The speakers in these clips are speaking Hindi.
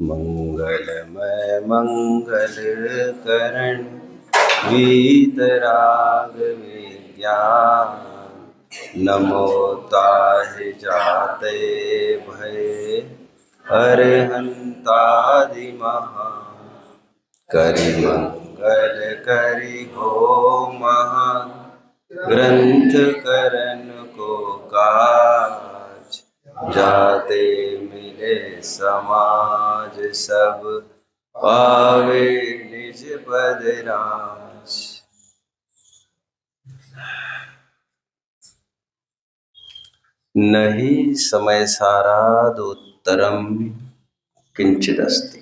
मंगलमय मंगल करण वीतराग विज्ञान नमो ताहि जाते भय अरहंतादि महा करि मंगल करि हो महान ग्रंथ करन को काज जाते मिले समाज सब पावे निज पद राज। नहीं समय साराद उत्तरम किंचिदस्ति।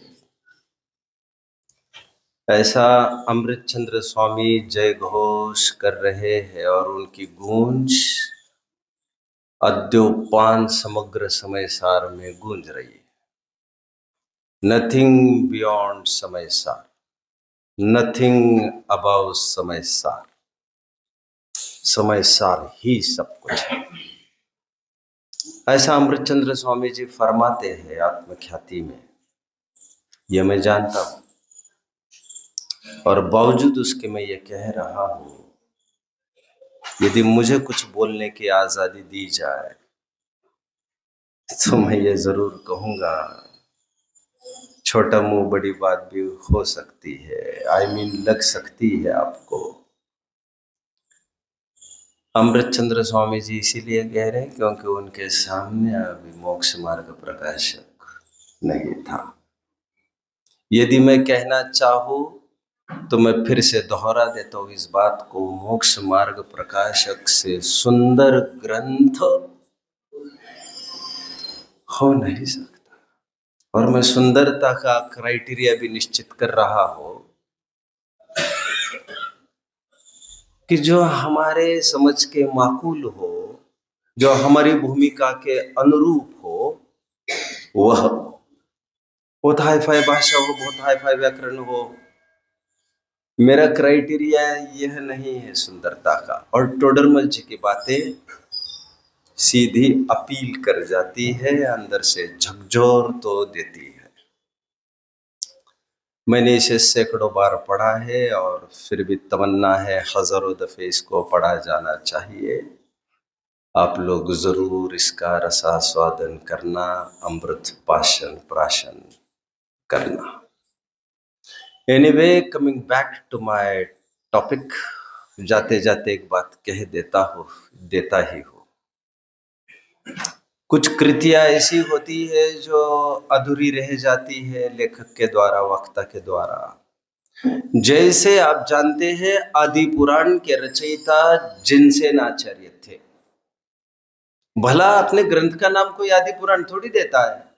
ऐसा अमृतचंद्र स्वामी जय घोष कर रहे हैं और उनकी गूंज अद्योपान समग्र समय सार में गूंज रही है। नथिंग बियॉन्ड समय सार, नथिंग अबव समय सार, समय सार ही सब कुछ है। ऐसा अमृतचंद्र स्वामी जी फरमाते हैं आत्मख्याति में। यह मैं जानता हूं और बावजूद उसके मैं ये कह रहा हूं, यदि मुझे कुछ बोलने की आजादी दी जाए तो मैं ये जरूर कहूंगा, छोटा मुंह बड़ी बात भी हो सकती है, आई मीन लग सकती है आपको। अमृतचंद्र स्वामी जी इसीलिए कह रहे हैं क्योंकि उनके सामने अभी मोक्ष मार्ग प्रकाशक नहीं था। यदि मैं कहना चाहूं तो मैं फिर से दोहरा देता हूं इस बात को, मोक्ष मार्ग प्रकाशक से सुंदर ग्रंथ हो नहीं सकता। और मैं सुंदरता का क्राइटेरिया भी निश्चित कर रहा हूं कि जो हमारे समझ के माकूल हो, जो हमारी भूमिका के अनुरूप हो, वह बहुत हाई फाई भाषा हो, बहुत हाई फाई व्याकरण हो। मेरा क्राइटेरिया यह नहीं है सुंदरता का। और टोडरमल जी की बातें सीधी अपील कर जाती है, अंदर से झकझोर तो देती है। मैंने इसे सैकड़ों बार पढ़ा है और फिर भी तमन्ना है हजारों दफे इसको पढ़ा जाना चाहिए। आप लोग जरूर इसका रसास्वादन करना, अमृत पाशन प्राशन करना। Anyway, coming back to my topic, जाते जाते एक बात कह देता ही हो। कुछ कृतियां ऐसी होती है जो अधूरी रह जाती है लेखक के द्वारा, वक्ता के द्वारा। जैसे आप जानते हैं आदि पुराण के रचयिता जिनसेन आचार्य थे। भला अपने ग्रंथ का नाम कोई आदि पुराण थोड़ी देता है।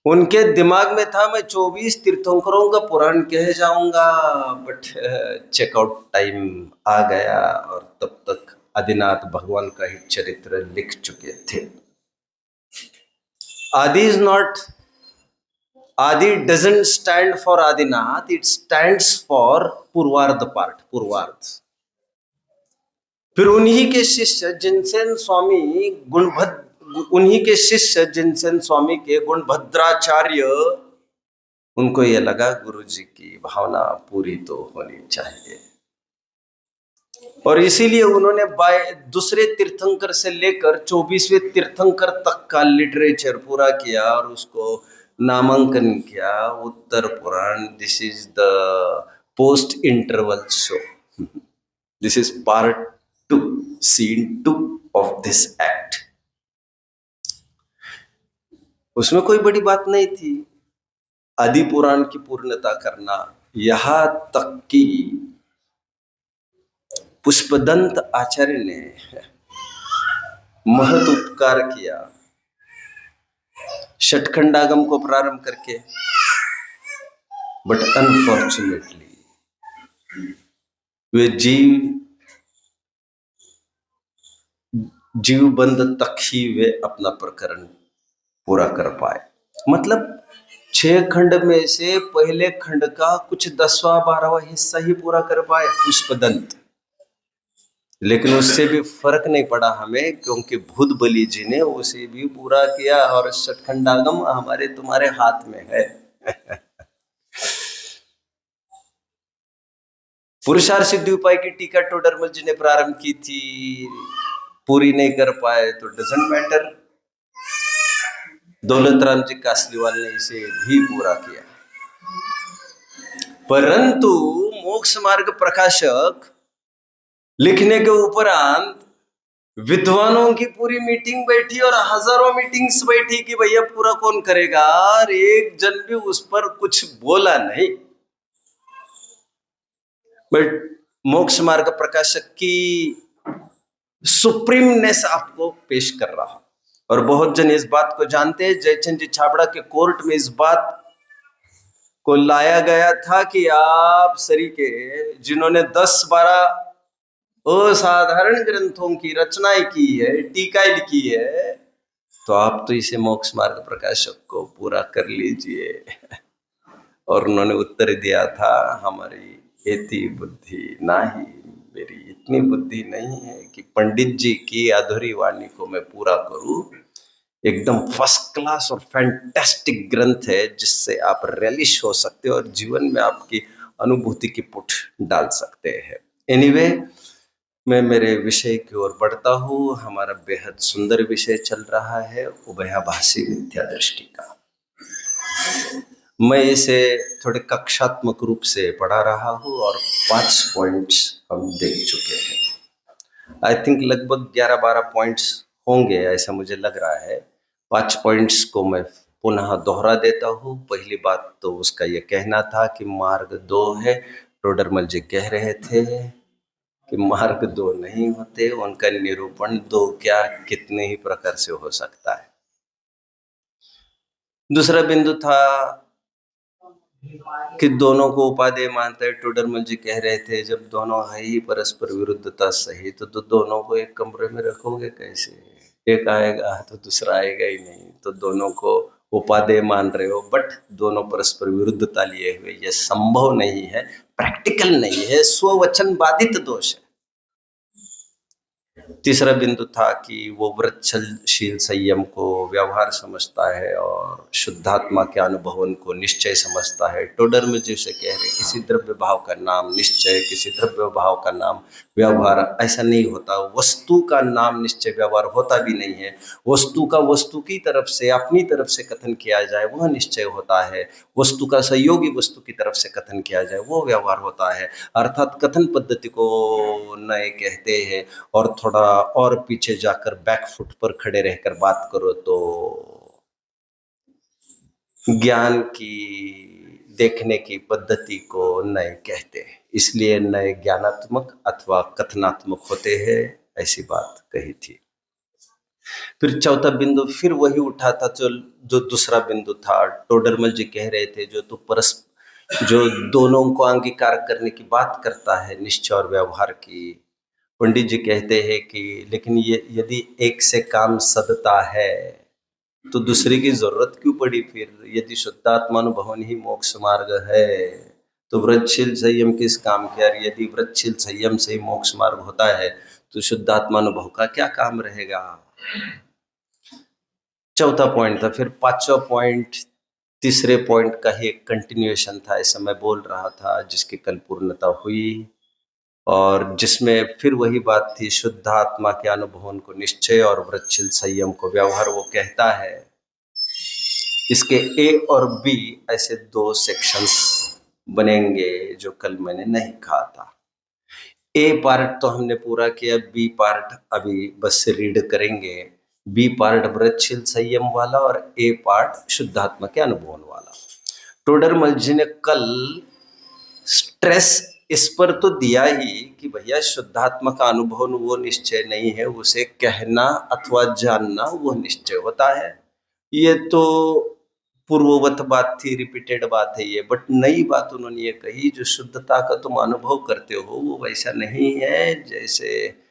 उनके दिमाग में था मैं 24 तीर्थंकरों का पुराण कह जाऊंगा, बट चेकआउट टाइम आ गया और तब तक आदिनाथ भगवान का ही चरित्र लिख चुके थे। आदि इज नॉट, आदि doesn't stand for Adinath, it stands for पूर्वार्ध पार्ट, पूर्वार्ध। फिर उन्हीं के शिष्य जिनसेन स्वामी उन्हीं के शिष्य जिनसेन स्वामी के गुणभद्राचार्य, उनको ये लगा गुरुजी की भावना पूरी तो होनी चाहिए और इसीलिए उन्होंने दूसरे तीर्थंकर से लेकर 24वें तीर्थंकर तक का लिटरेचर पूरा किया और उसको नामांकन किया Uttar Puran. This is the post interval show, this is part 2, scene 2 of this act. उसमें कोई बड़ी बात नहीं थी आदि पुराण की पूर्णता करना, यहां तक कि पुष्पदंत आचार्य ने महत उपकार किया षटखंडागम को प्रारंभ करके, बट अनफॉर्चुनेटली वे जीव बंद तक ही वे अपना प्रकरण पूरा कर पाए। मतलब 6 खंड में से पहले खंड का कुछ 10वां 12वां हिस्सा ही पूरा कर पाए पुष्पदंत। लेकिन उससे भी फर्क नहीं पड़ा हमें, क्योंकि भूत बलि जी ने उसे भी पूरा किया और सटखंडागम हमारे तुम्हारे हाथ में है। पुरुषार्थ सिद्धि उपाय की टीका टोडरमल जी ने प्रारंभ की थी, पूरी नहीं कर पाए तो डजंट मैटर, दौलत राम जी कासलीवाल ने इसे भी पूरा किया। परंतु मोक्ष मार्ग प्रकाशक लिखने के उपरांत विद्वानों की पूरी मीटिंग बैठी और हजारों मीटिंग्स बैठी कि भैया पूरा कौन करेगा, और एक जन भी उस पर कुछ बोला नहीं। बट मोक्ष मार्ग प्रकाशक की सुप्रीमनेस आपको पेश कर रहा हूं, और बहुत जन इस बात को जानते हैं। जयचंद जी छाबड़ा के कोर्ट में इस बात को लाया गया था कि आप सरी के जिन्होंने 10-12 असाधारण ग्रंथों की रचनाएं की है, टीकाएं की है, तो आप तो इसे मोक्ष मार्ग प्रकाशक को पूरा कर लीजिए। और उन्होंने उत्तर दिया था, हमारी इतनी बुद्धि नहीं, मेरी इतनी बुद्धि नहीं है कि पंडित जी की अधूरी वाणी को मैं पूरा करूं। एकदम फर्स्ट क्लास और फैंटास्टिक ग्रंथ है, जिससे आप रेलिश हो सकते हो और जीवन में आपकी अनुभूति की पुट डाल सकते हैं। एनीवे, मैं मेरे विषय की ओर बढ़ता हूँ। हमारा बेहद सुंदर विषय चल रहा है, उभयाभासी मिथ्या दृष्टि का। मैं इसे थोड़े कक्षात्मक रूप से पढ़ा रहा हूँ और 5 पॉइंट्स हम देख चुके हैं। आई थिंक लगभग 11-12 पॉइंट्स होंगे, ऐसा मुझे लग रहा है। 5 पॉइंट्स को मैं पुनः दोहरा देता हूँ। पहली बात तो उसका यह कहना था कि मार्ग 2 है। टोडरमल जी कह रहे थे कि मार्ग 2 नहीं होते, उनका निरूपण 2 क्या कितने ही प्रकार से हो सकता है। दूसरा बिंदु था कि दोनों को उपादेय मानता है। टोडरमल जी कह रहे थे, जब दोनों है ही परस्पर विरुद्धता सहित, तो दोनों को एक कमरे में रखोगे कैसे? एक आएगा तो दूसरा आएगा ही नहीं, तो दोनों को उपादेय मान रहे हो, बट दोनों परस्पर विरुद्धता लिए हुए, यह संभव नहीं है, प्रैक्टिकल नहीं है, स्ववचन बाधित दोष है। तीसरा बिंदु था कि वो व्रतशील संयम को व्यवहार समझता है और शुद्धात्मा के अनुभवन को निश्चय समझता है। टोडरमल जी से कह रहे, किसी द्रव्य भाव का नाम निश्चय, किसी द्रव्य भाव का नाम व्यवहार ऐसा नहीं होता। वस्तु का नाम निश्चय व्यवहार होता भी नहीं है। वस्तु का वस्तु की तरफ से, अपनी तरफ से कथन किया जाए वह निश्चय होता है। वस्तु का सहयोगी वस्तु की तरफ से कथन किया जाए वो व्यवहार होता है। अर्थात कथन पद्धति को नए कहते हैं। और थोड़ा और पीछे जाकर बैकफुट पर खड़े रहकर बात करो तो ज्ञान की देखने की पद्धति को नए कहते हैं। इसलिए नए ज्ञानात्मक अथवा कथनात्मक होते हैं, ऐसी बात कही थी। फिर चौथा बिंदु फिर वही उठा था जो दूसरा बिंदु था। टोडरमल जी कह रहे थे, जो दोनों को अंगीकार करने की बात करता है, निश्चय और व्यवहार की। पंडित जी कहते हैं कि लेकिन ये यदि एक से काम सदता है तो दूसरे की जरूरत क्यों पड़ी? फिर यदि शुद्धात्मानुभवन ही मोक्ष मार्ग है तो व्रतशील संयम किस काम के? और यदि व्रतशील संयम से ही मोक्ष मार्ग होता है तो शुद्धात्मानुभव का क्या काम रहेगा? चौथा पॉइंट था। फिर पांचवा पॉइंट तीसरे पॉइंट का ही एक कंटिन्यूएशन था, ऐसा मैं बोल रहा था, जिसकी कल पूर्णता हुई और जिसमें फिर वही बात थी, शुद्ध आत्मा के अनुभवन को निश्चय और व्रतशील संयम को व्यवहार। वो कहता है इसके ए और बी ऐसे 2 सेक्शंस बनेंगे जो कल मैंने नहीं कहा था। ए पार्ट तो हमने पूरा किया, बी पार्ट अभी बस रीड करेंगे। बी पार्ट व्रतशील संयम वाला और ए पार्ट शुद्धात्मा के अनुभवन वाला। टोडरमल जी ने कल स्ट्रेस इस पर तो दिया ही कि भैया शुद्धात्मा का अनुभव वो निश्चय नहीं है, उसे कहना अथवा जानना वो निश्चय होता है। ये तो पूर्ववत बात थी, रिपीटेड बात है ये। बट नई बात उन्होंने ये कही, जो शुद्धता का तुम अनुभव करते हो वो वैसा नहीं है जैसे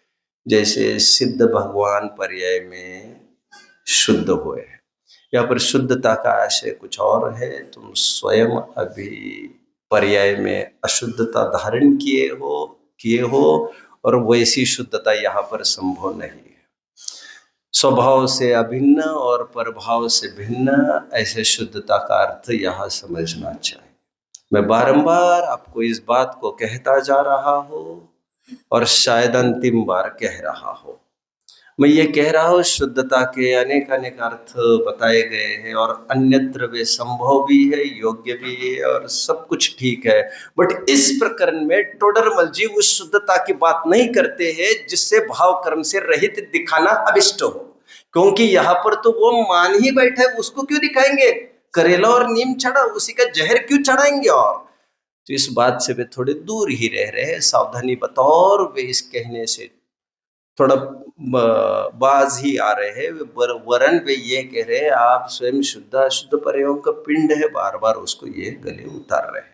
जैसे सिद्ध भगवान पर्याय में शुद्ध हुए। यहाँ पर शुद्धता का आशय कुछ और है। तुम स्वयं अभी पर्याय में अशुद्धता धारण किए हो और वैसी शुद्धता यहाँ पर संभव नहीं है। स्वभाव से अभिन्न और प्रभाव से भिन्न, ऐसे शुद्धता का अर्थ यहाँ समझना चाहिए। मैं बारंबार आपको इस बात को कहता जा रहा हूँ और शायद अंतिम बार कह रहा हूँ। मैं ये कह रहा हूँ, शुद्धता के अनेक अनेक अर्थ बताए गए हैं और अन्यत्र वे संभव भी है, योग्य भी है और सब कुछ ठीक है। बट इस प्रकरण में टोडरमल जी उस शुद्धता की बात नहीं करते हैं जिससे भाव कर्म से रहित दिखाना अभिष्ट हो, क्योंकि यहाँ पर तो वो मान ही बैठे, उसको क्यों दिखाएंगे? करेला और नीम चढ़ा, उसी का जहर क्यों चढ़ाएंगे? और तो इस बात से वे थोड़े दूर ही रह रहे हैं, सावधानी बतौर वे इस कहने से थोड़ा बाज ही आ रहे हैं। वरन वे ये कह रहे हैं आप स्वयं शुद्ध अशुद्ध परयोग का पिंड है, बार बार उसको ये गले उतार रहे हैं।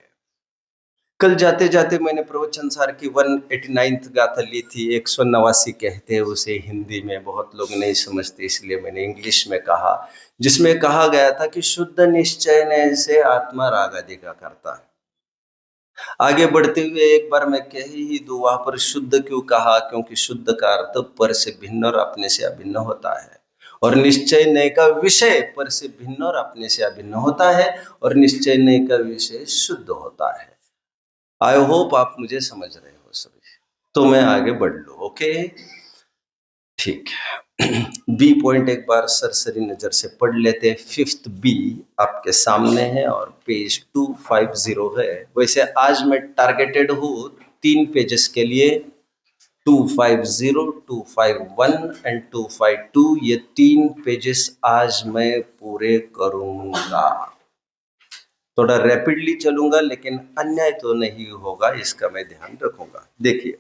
कल जाते जाते मैंने प्रवचन सार की 189th गाथा ली थी, 189 कहते हैं उसे हिंदी में, बहुत लोग नहीं समझते इसलिए मैंने इंग्लिश में कहा, जिसमें कहा गया था कि शुद्ध निश्चय से आत्मा राग आदि का करता है। आगे बढ़ते हुए एक बार मैं कह ही दूं, वहां पर शुद्ध क्यों कहा? क्योंकि शुद्ध का अर्थ पर से भिन्न और अपने से अभिन्न होता है, और निश्चय नय का विषय पर से भिन्न और अपने से अभिन्न होता है, और निश्चय नय का विषय शुद्ध होता है। आई होप आप मुझे समझ रहे हो सभी, तो मैं आगे बढ़ लूं। ओके, ठीक है। बी पॉइंट एक बार सरसरी नजर से पढ़ लेते हैं। 5th बी आपके सामने है और पेज 250 है। वैसे आज मैं टारगेटेड हूँ 3 पेजेस के लिए, 250, 251 एंड 252। ये 3 पेजेस आज मैं पूरे करूंगा। थोड़ा रैपिडली चलूंगा, लेकिन अन्याय तो नहीं होगा, इसका मैं ध्यान रखूंगा। देखिए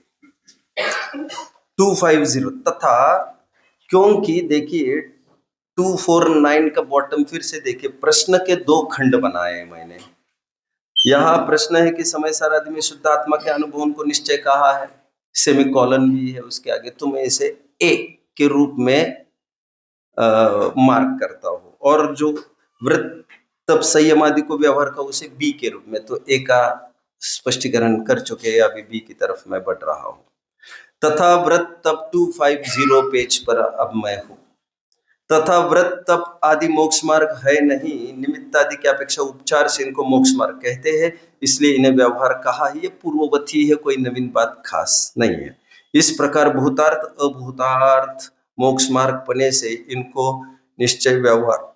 250 तथा, क्योंकि देखिए 249 का बॉटम फिर से देखिए, प्रश्न के 2 खंड बनाए हैं मैंने। यहाँ प्रश्न है कि समय सार आदि में शुद्ध आत्मा के अनुभव को निश्चय कहा है, सेमीकोलन भी है उसके आगे, तो मैं इसे ए के रूप में मार्क करता हूँ, और जो वृत्त तब संयम आदि को व्यवहार का उसे बी के रूप में। तो ए का स्पष्टीकरण कर चुके हैं, अभी बी की तरफ मैं बढ़ रहा हूँ। तथा व्रत तप 250 पेज पर अब मैं हूं। तथा व्रत तप आदि मोक्ष मार्ग है नहीं, निमित्त आदि की अपेक्षा उपचार से इनको मोक्ष मार्ग कहते हैं, इसलिए इन्हें व्यवहार कहा। ये पूर्ववत ही है, कोई नवीन बात खास नहीं है। इस प्रकार भूतार्थ अभूतार्थ मोक्ष मार्ग पने से इनको निश्चय व्यवहार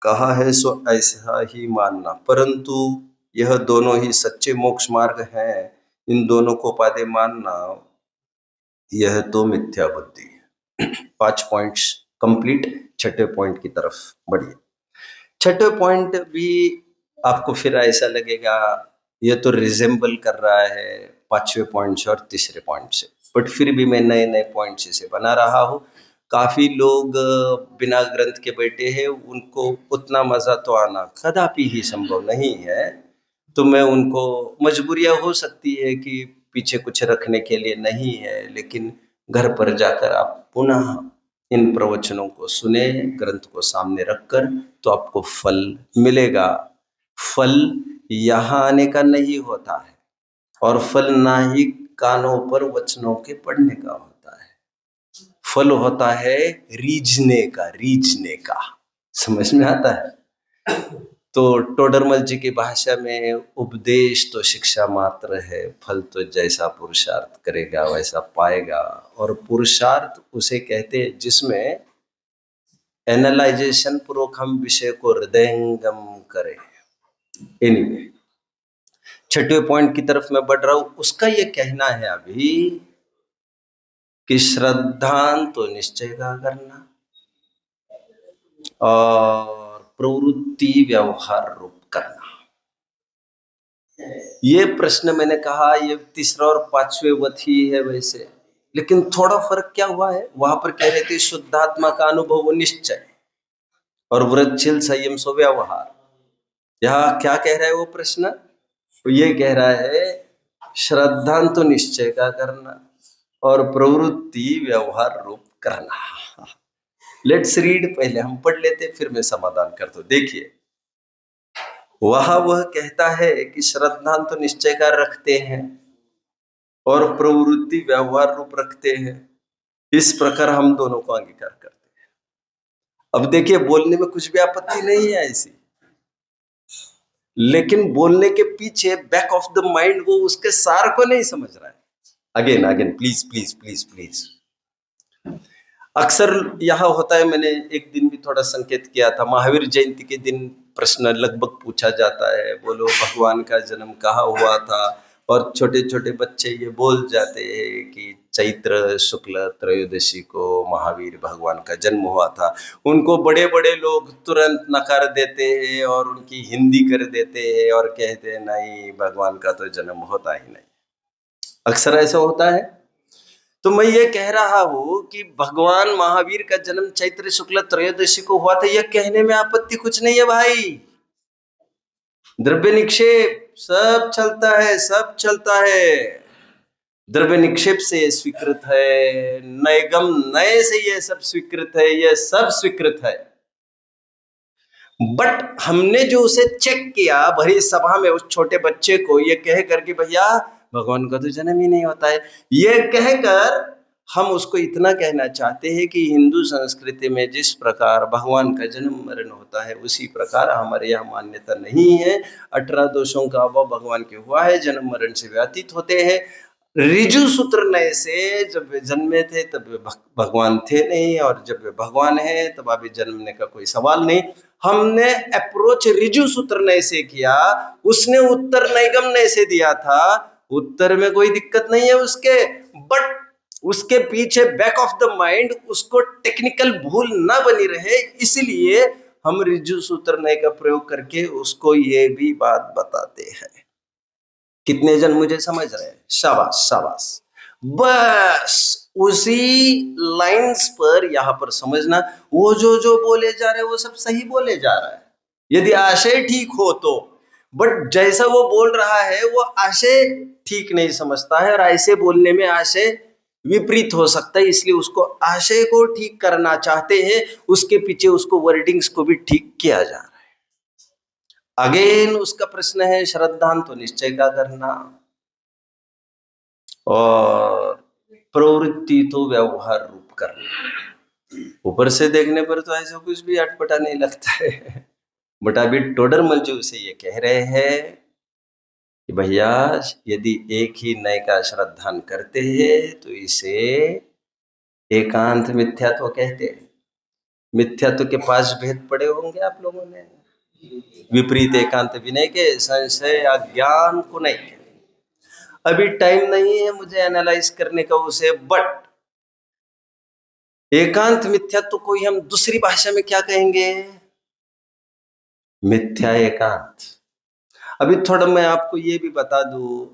कहा है, सो ऐसा ही मानना। परंतु यह दोनों ही सच्चे मोक्ष मार्ग हैं, इन दोनों को उपादेय मानना यह तो मिथ्या बुद्धि है। 5 पॉइंट्स कंप्लीट। छठे पॉइंट की तरफ बढ़िए। छठे पॉइंट भी आपको फिर ऐसा लगेगा यह तो रिजेंबल कर रहा है 5वें पॉइंट से और तीसरे पॉइंट से, बट फिर भी मैं नए नए पॉइंट्स इसे बना रहा हूँ। काफी लोग बिना ग्रंथ के बैठे हैं, उनको उतना मजा तो आना कदापि ही संभव नहीं है, तो मैं उनको, मजबूरियां हो सकती है कि पीछे कुछ रखने के लिए नहीं है, लेकिन घर पर जाकर आप पुनः इन प्रवचनों को सुने, ग्रंथ को सामने रखकर, तो आपको फल मिलेगा। फल यहाँ आने का नहीं होता है, और फल ना ही कानों पर वचनों के पढ़ने का होता है। फल होता है रीझने का। समझ में आता है? तो टोडरमल जी की भाषा में उपदेश तो शिक्षा मात्र है, फल तो जैसा पुरुषार्थ करेगा वैसा पाएगा। और पुरुषार्थ उसे कहते हैं जिसमें एनालाइजेशन पूर्वक हम विषय को हृदयंगम करें। एनीवे, छठे पॉइंट की तरफ मैं बढ़ रहा हूं। उसका ये कहना है अभी कि श्रद्धांत तो निश्चय का करना और प्रवृत्ति व्यवहार रूप करना। ये प्रश्न मैंने कहा ये तीसरा और 5वें वत ही है वैसे, लेकिन थोड़ा फर्क क्या हुआ है? वहां पर कह रहे थे शुद्धात्मा का अनुभव वो निश्चय और व्रतशील संयम सो व्यवहार। यहाँ क्या कह रहा है वो प्रश्न? तो ये कह रहा है श्रद्धांत तो निश्चय का करना और प्रवृत्ति व्यवहार रूप करना। लेट्स रीड, पहले हम पढ़ लेते फिर मैं समाधान कर दूं। देखिए, वह कहता है कि श्रद्धांत तो निश्चय का रखते हैं, और प्रवृत्ति व्यवहार रूप रखते हैं। इस प्रकार हम दोनों को अंगीकार करते हैं। अब देखिए, बोलने में कुछ भी आपत्ति नहीं है ऐसी, लेकिन बोलने के पीछे बैक ऑफ द माइंड वो उसके सार को नहीं समझ रहा है। Again again, please please please please. अक्सर यह होता है, मैंने एक दिन भी थोड़ा संकेत किया था, महावीर जयंती के दिन प्रश्न लगभग पूछा जाता है, बोलो भगवान का जन्म कहाँ हुआ था, और छोटे छोटे बच्चे ये बोल जाते हैं कि चैत्र शुक्ल त्रयोदशी को महावीर भगवान का जन्म हुआ था। उनको बड़े बड़े लोग तुरंत नकार देते हैं और उनकी हिंदी कर देते हैं और कहते हैं नहीं, भगवान का तो जन्म होता ही नहीं। अक्सर ऐसा होता है। तो मैं ये कह रहा हूं कि भगवान महावीर का जन्म चैत्र शुक्ल त्रयोदशी को हुआ था, यह कहने में आपत्ति कुछ नहीं है भाई। द्रव्य निक्षेप सब चलता है, सब चलता है। द्रव्य निक्षेप से ये स्वीकृत है, नयगम नए से ये सब स्वीकृत है, ये सब स्वीकृत है। बट हमने जो उसे चेक किया भरी सभा में, उस छोटे बच्चे को ये कह कर कि भैया भगवान का तो जन्म ही नहीं होता है, ये कहकर हम उसको इतना कहना चाहते हैं कि हिंदू संस्कृति में जिस प्रकार भगवान का जन्म मरण होता है उसी प्रकार हमारे यहाँ मान्यता नहीं है। 18 दोषों का अभाव भगवान के हुआ है, जन्म मरण से व्यतीत होते हैं। ऋजु सूत्र नए से जब वे जन्मे थे तब वे भगवान थे नहीं, और जब वे भगवान है तब अभी जन्मने का कोई सवाल नहीं। हमने अप्रोच ऋजु सूत्र नए से किया, उसने उत्तर नैगम नए से दिया था। उत्तर में कोई दिक्कत नहीं है उसके, बट उसके पीछे बैक ऑफ द माइंड उसको टेक्निकल भूल ना बनी रहे, इसलिए हम ऋजु सूत्र नए का प्रयोग करके उसको ये भी बात बताते हैं। कितने जन मुझे समझ रहे हैं? शाबाश शाबाश। बस उसी लाइंस पर यहां पर समझना, वो जो बोले जा रहे हैं वो सब सही बोले जा रहा है यदि आशय ठीक हो तो। बट जैसा वो बोल रहा है वो आशय ठीक नहीं समझता है, और ऐसे बोलने में आशय विपरीत हो सकता है, इसलिए उसको आशय को ठीक करना चाहते हैं, उसके पीछे उसको वर्डिंग्स को भी ठीक किया जा रहा है। अगेन उसका प्रश्न है श्रद्धांत तो निश्चय का करना, और प्रवृत्ति तो व्यवहार रूप करना। ऊपर से देखने पर तो ऐसा कुछ भी अटपटा नहीं लगता है, बट अभी टोडरमल जी उसे ये कह रहे हैं कि भैया यदि एक ही नए का श्रद्धान करते हैं तो इसे एकांत मिथ्यात्व कहते हैं। मिथ्यात्व के 5 भेद पढ़े होंगे आप लोगों ने, विपरीत एकांत विनय के, संशय अज्ञान को नहीं। अभी टाइम नहीं है मुझे एनालाइज करने का उसे, बट एकांत मिथ्यात्व को ही हम दूसरी भाषा में क्या कहेंगे? मिथ्या एकांत। अभी थोड़ा मैं आपको ये भी बता दूं,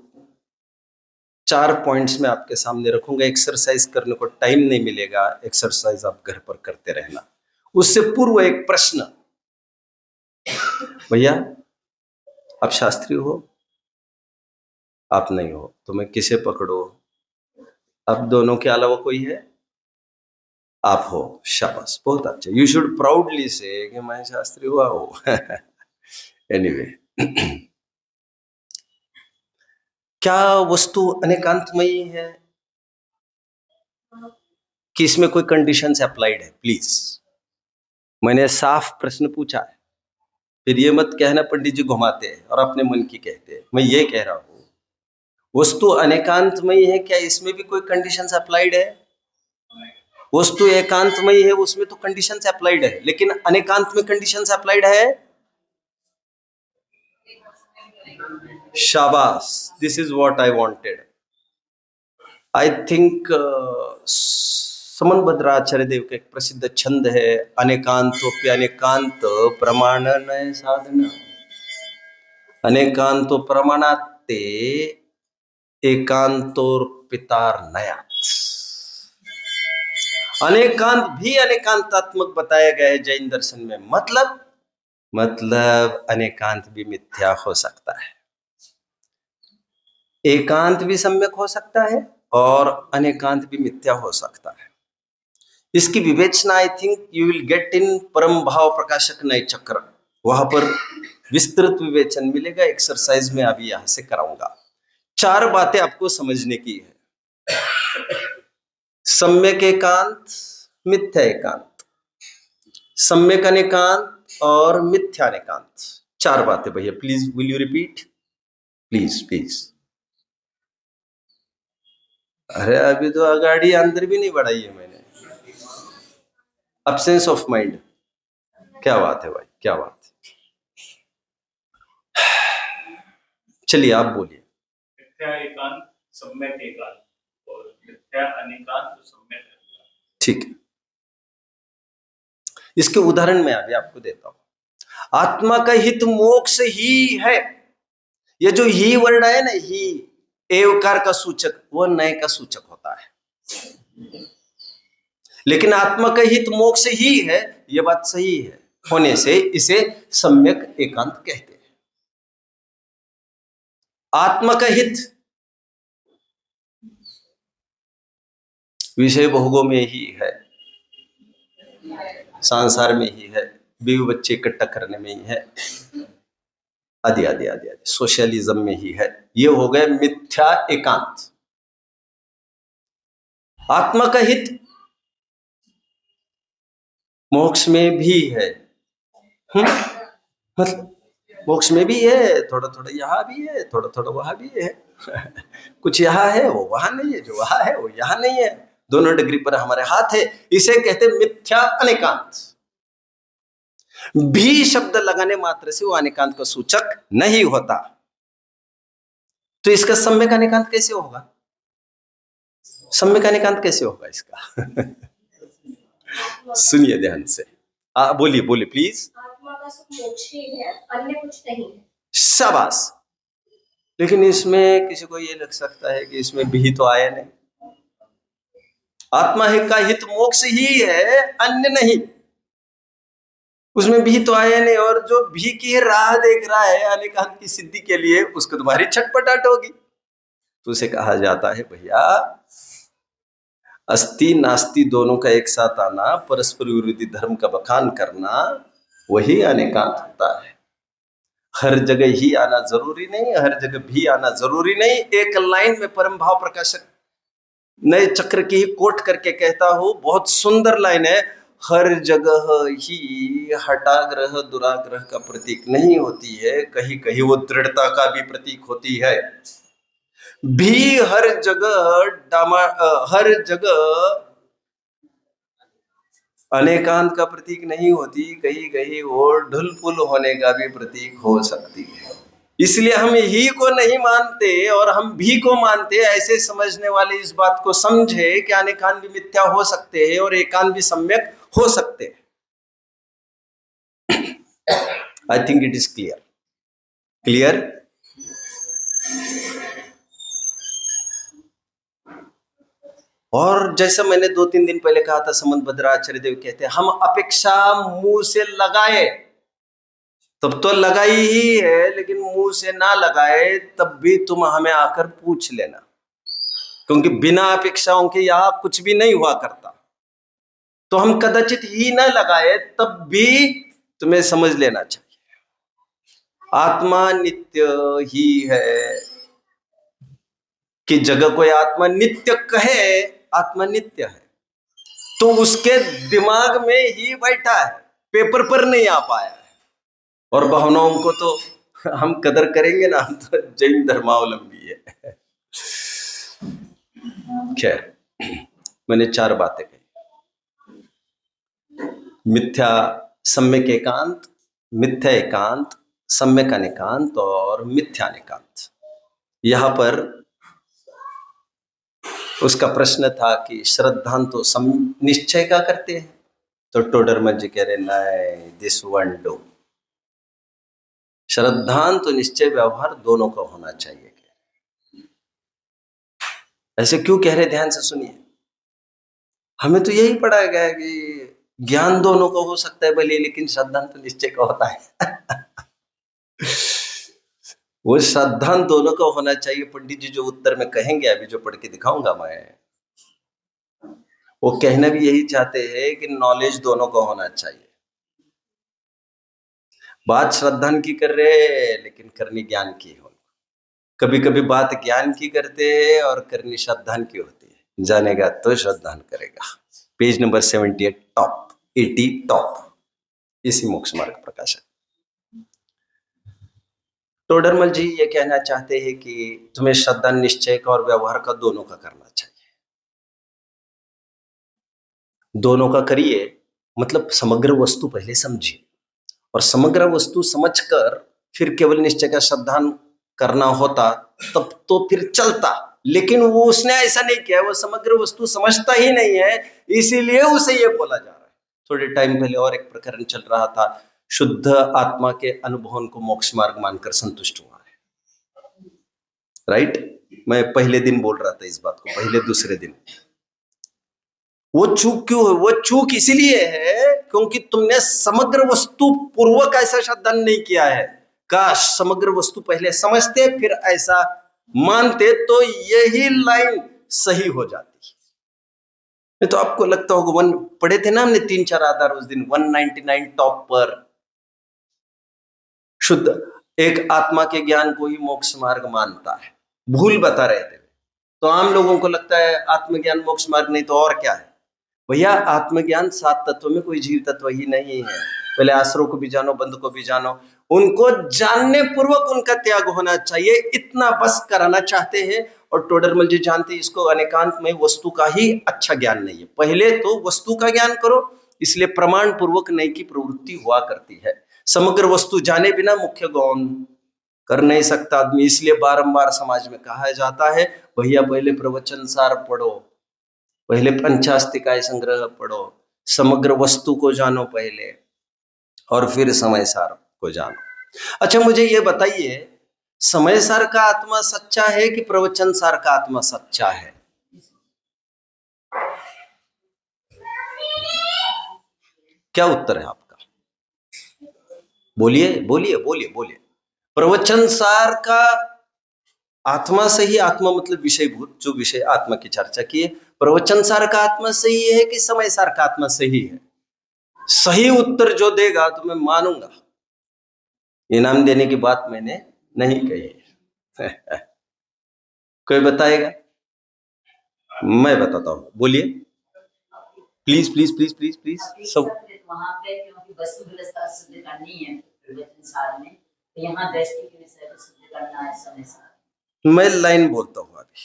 4 पॉइंट्स में आपके सामने रखूंगा, एक्सरसाइज करने को टाइम नहीं मिलेगा, एक्सरसाइज आप घर पर करते रहना। उससे पूर्व एक प्रश्न, भैया आप शास्त्री हो? आप नहीं हो तो मैं किसे पकड़ो? अब दोनों के अलावा कोई है? आप हो। शाबाश, बहुत अच्छा। यू शुड प्राउडली से कि मैं शास्त्री हुआ हूं। एनीवे, क्या वस्तु अनेकांतमयी है कि इसमें कोई कंडीशंस अप्लाइड है? प्लीज, मैंने साफ प्रश्न पूछा है, फिर ये मत कहना पंडित जी घुमाते हैं और अपने मन की कहते हैं। मैं ये कह रहा हूं वस्तु अनेकांतमयी है, क्या इसमें भी कोई कंडीशंस अप्लाइड है? वस्तु एकांतमयी है, उसमें तो कंडीशंस अप्लाइड है, लेकिन अनेकांत में कंडीशंस अप्लाइड है? शाबाश, this is what I wanted. I think Saman Bhadracharya Dev का एक प्रसिद्ध छंद है, अनेकांतोप्यनेकांत प्रमाणनय साधना, अनेकांतो प्रमाणाते एकांतोर्पितार नयात। अनेकांत भी अनेकांतात्मक बताया गया है जैन दर्शन में, मतलब अनेकांत भी मिथ्या हो सकता है, एकांत भी सम्यक हो सकता है और अनेकांत भी मिथ्या हो सकता है। इसकी विवेचना I think you will get in परम भाव प्रकाशक नए चक्र, वहां पर विस्तृत विवेचन मिलेगा। एक्सरसाइज में अभी यहां से कराऊंगा। 4 बातें आपको समझने की है। सम्यक एकांत, मिथ्या एकांत, सम्यक अनेकांत और मिथ्या अनेकांत। 4 बातें भैया, please will you repeat, please please. अरे अभी तो गाड़ी अंदर भी नहीं बढ़ाई है मैंने। अब्सेंस ऑफ माइंड, क्या बात है भाई, क्या बात है। चलिए आप बोलिए। मिथ्या एकांत, सम्यक एकांत और मिथ्या अनेकांत, सम्यक अनेकांत। ठीक है, इसके उदाहरण मैं अभी आपको देता हूं। आत्मा का हित मोक्ष ही है। ये जो ही वर्ड है ना, ही एवकार का सूचक, वो नए का सूचक होता है। लेकिन आत्मा का हित मोक्ष ही है, यह बात सही है, होने से इसे सम्यक एकांत कहते हैं। आत्मा का हित विषय भोगों में ही है, संसार में ही है, बीवी बच्चे इकट्ठा करने में ही है, आदि आदि आदि आदि, सोशलिज्म में ही है। ये हो गए मिथ्या एकांत। आत्मा का हित मोक्ष में भी है। मतलब मोक्ष में भी है, थोड़ा थोड़ा यहां भी है, थोड़ा थोड़ा वहां भी है। कुछ यहां है वो वहां नहीं है, जो वहां है वो यहां नहीं है, दोनों डिग्री पर हमारे हाथ है। इसे कहते मिथ्या अनेकांत। भी शब्द लगाने मात्र से वो अनेकांत का सूचक नहीं होता। तो इसका सम्यक अनेकांत कैसे होगा? सम्यक अनेकांत कैसे होगा इसका? सुनिए ध्यान से, बोलिए बोलिए प्लीज। आत्मा का सुख मोक्ष ही है, अन्य कुछ नहीं है। शाबाश। लेकिन इसमें किसी को ये लग सकता है कि इसमें भी तो आया नहीं। आत्मा का हित मोक्ष ही है, अन्य नहीं। उसमें भी तो आया नहीं, और जो भी की राह देख रहा है अनेकांत की सिद्धि के लिए, उसको तुम्हारी छटपटाहट होगी। तो उसे कहा जाता है भैया, अस्ति नास्ति दोनों का एक साथ आना, परस्पर विरोधी धर्म का बखान करना, वही अनेकांत होता है। हर जगह ही आना जरूरी नहीं, हर जगह भी आना जरूरी नहीं। एक लाइन में परम भाव प्रकाशक नए चक्र की ही कोट करके कहता हूं, बहुत सुंदर लाइन है। हर जगह ही हटाग्रह दुराग्रह का प्रतीक नहीं होती है, कहीं कहीं वो दृढ़ता का भी प्रतीक होती है। भी हर जगह अनेकांत का प्रतीक नहीं होती, कहीं कहीं वो ढुलपुल होने का भी प्रतीक हो सकती है। इसलिए हम ही को नहीं मानते और हम भी को मानते। ऐसे समझने वाले इस बात को समझे कि अनेकांत भी मिथ्या हो सकते हैं और एकांत भी सम्यक हो सकते हैं। I think it is clear. Clear? और जैसा मैंने 2-3 दिन पहले कहा था, समंत भद्राचार्य देव कहते हैं, हम अपेक्षा मुंह से लगाए तब तो लगाई ही है, लेकिन मुंह से ना लगाए तब भी तुम हमें आकर पूछ लेना, क्योंकि बिना अपेक्षाओं के यहां कुछ भी नहीं हुआ करता। तो हम कदाचित ही ना लगाए तब भी तुम्हें समझ लेना चाहिए, आत्मा नित्य ही है। कि जगह कोई आत्मा नित्य कहे, आत्मा नित्य है, तो उसके दिमाग में ही बैठा है, पेपर पर नहीं आ पाया है। और भावनाओं को तो हम कदर करेंगे ना, हम तो जैन धर्मावलंबी है। खैर, मैंने 4 बातें कही। मिथ्या, सम्यक एकांत, मिथ्या एकांत, सम्यक अनेकांत और मिथ्या अनेकांत। यहां पर उसका प्रश्न था कि श्रद्धांत तो निश्चय का करते हैं, तो टोडरमल जी कह रहे नहीं, दिस वन डू। श्रद्धांत तो निश्चय व्यवहार दोनों का होना चाहिए। ऐसे क्यों कह रहे, ध्यान से सुनिए। हमें तो यही पढ़ाया गया है कि ज्ञान दोनों का हो सकता है भले, लेकिन श्रद्धांत तो निश्चय का होता है। वो श्रद्धांत दोनों का होना चाहिए। पंडित जी जो उत्तर में कहेंगे, अभी जो पढ़ के दिखाऊंगा मैं, वो कहना भी यही चाहते हैं कि नॉलेज दोनों का होना चाहिए। बात श्रद्धांत की कर रहे, लेकिन करनी ज्ञान की हो। कभी कभी बात ज्ञान की करते हैं और करनी श्रद्धान की होती है। जानेगा तो श्रद्धान करेगा। पेज नंबर 78 टॉप 80 टॉप, इसी मोक्ष मार्ग प्रकाशन। टोडरमल जी ये कहना चाहते हैं कि तुम्हें श्रद्धा निश्चय का और व्यवहार का दोनों का करना चाहिए। दोनों का करिए, मतलब समग्र वस्तु पहले समझिए और समग्र वस्तु समझकर फिर केवल निश्चय का श्रद्धान करना होता तब तो फिर चलता, लेकिन वो उसने ऐसा नहीं किया। वो समग्र वस्तु समझता ही नहीं है, इसीलिए उसे ये बोला जा रहा है। थोड़े टाइम पहले और एक प्रकरण चल रहा था, शुद्ध आत्मा के अनुभव को मोक्ष मार्ग मानकर संतुष्ट हुआ है। राइट, मैं पहले दिन बोल रहा था इस बात को, पहले दूसरे दिन। वो चूक क्यों है? वो चूक इसीलिए है क्योंकि तुमने समग्र वस्तु पूर्वक ऐसा श्रद्धान नहीं किया है। काश समग्र वस्तु पहले समझते फिर ऐसा मानते तो यही लाइन सही हो जाती। नहीं तो आपको लगता होगा, वन पढ़े थे ना हमने 3-4 आधार उस दिन, 199 टॉप पर शुद्ध एक आत्मा के ज्ञान को ही मोक्ष मार्ग मानता है। भूल बता रहे थे। तो आम लोगों को लगता है आत्मज्ञान मोक्ष मार्ग नहीं तो और क्या है। भैया आत्मज्ञान 7 तत्वों में कोई जीव तत्व ही नहीं है। पहले आश्रव को भी जानो, बंध को भी जानो, उनको जानने पूर्वक उनका त्याग होना चाहिए, इतना बस कराना चाहते हैं। और टोडरमल जी जानते हैं इसको, अनेकांत में वस्तु का ही अच्छा ज्ञान नहीं है। पहले तो वस्तु का ज्ञान करो, इसलिए प्रमाण पूर्वक नई की प्रवृत्ति हुआ करती है। समग्र वस्तु जाने बिना मुख्य गौण कर नहीं सकता आदमी, इसलिए बारंबार समाज में कहा जाता है भैया पहले प्रवचन सार पढ़ो, पहले पंचास्तिकाय संग्रह पढ़ो, समग्र वस्तु को जानो पहले और फिर समय सार को जानो। अच्छा मुझे ये बताइए, समय सार का आत्मा सच्चा है कि प्रवचन सार का आत्मा सच्चा है? क्या उत्तर है आपका? बोलिए बोलिए बोलिए बोलिए। प्रवचन सार का आत्मा सही, आत्मा मतलब विषयभूत, जो विषय आत्मा की चर्चा की है, प्रवचन सार का आत्मा सही है कि समय सार का आत्मा सही है? सही उत्तर जो देगा तो मैं मानूंगा। इनाम देने की बात मैंने नहीं कही। कोई बताएगा? मैं बताता हूं, बोलिए please please please please please. सब वहां पे क्योंकि वस्तु व्यवस्था सिद्ध करनी है प्रवचन सार में, तो यहाँ दृष्टि के विषय को सिद्ध करना है समय सार। मैं लाइन बोलता हूं अभी,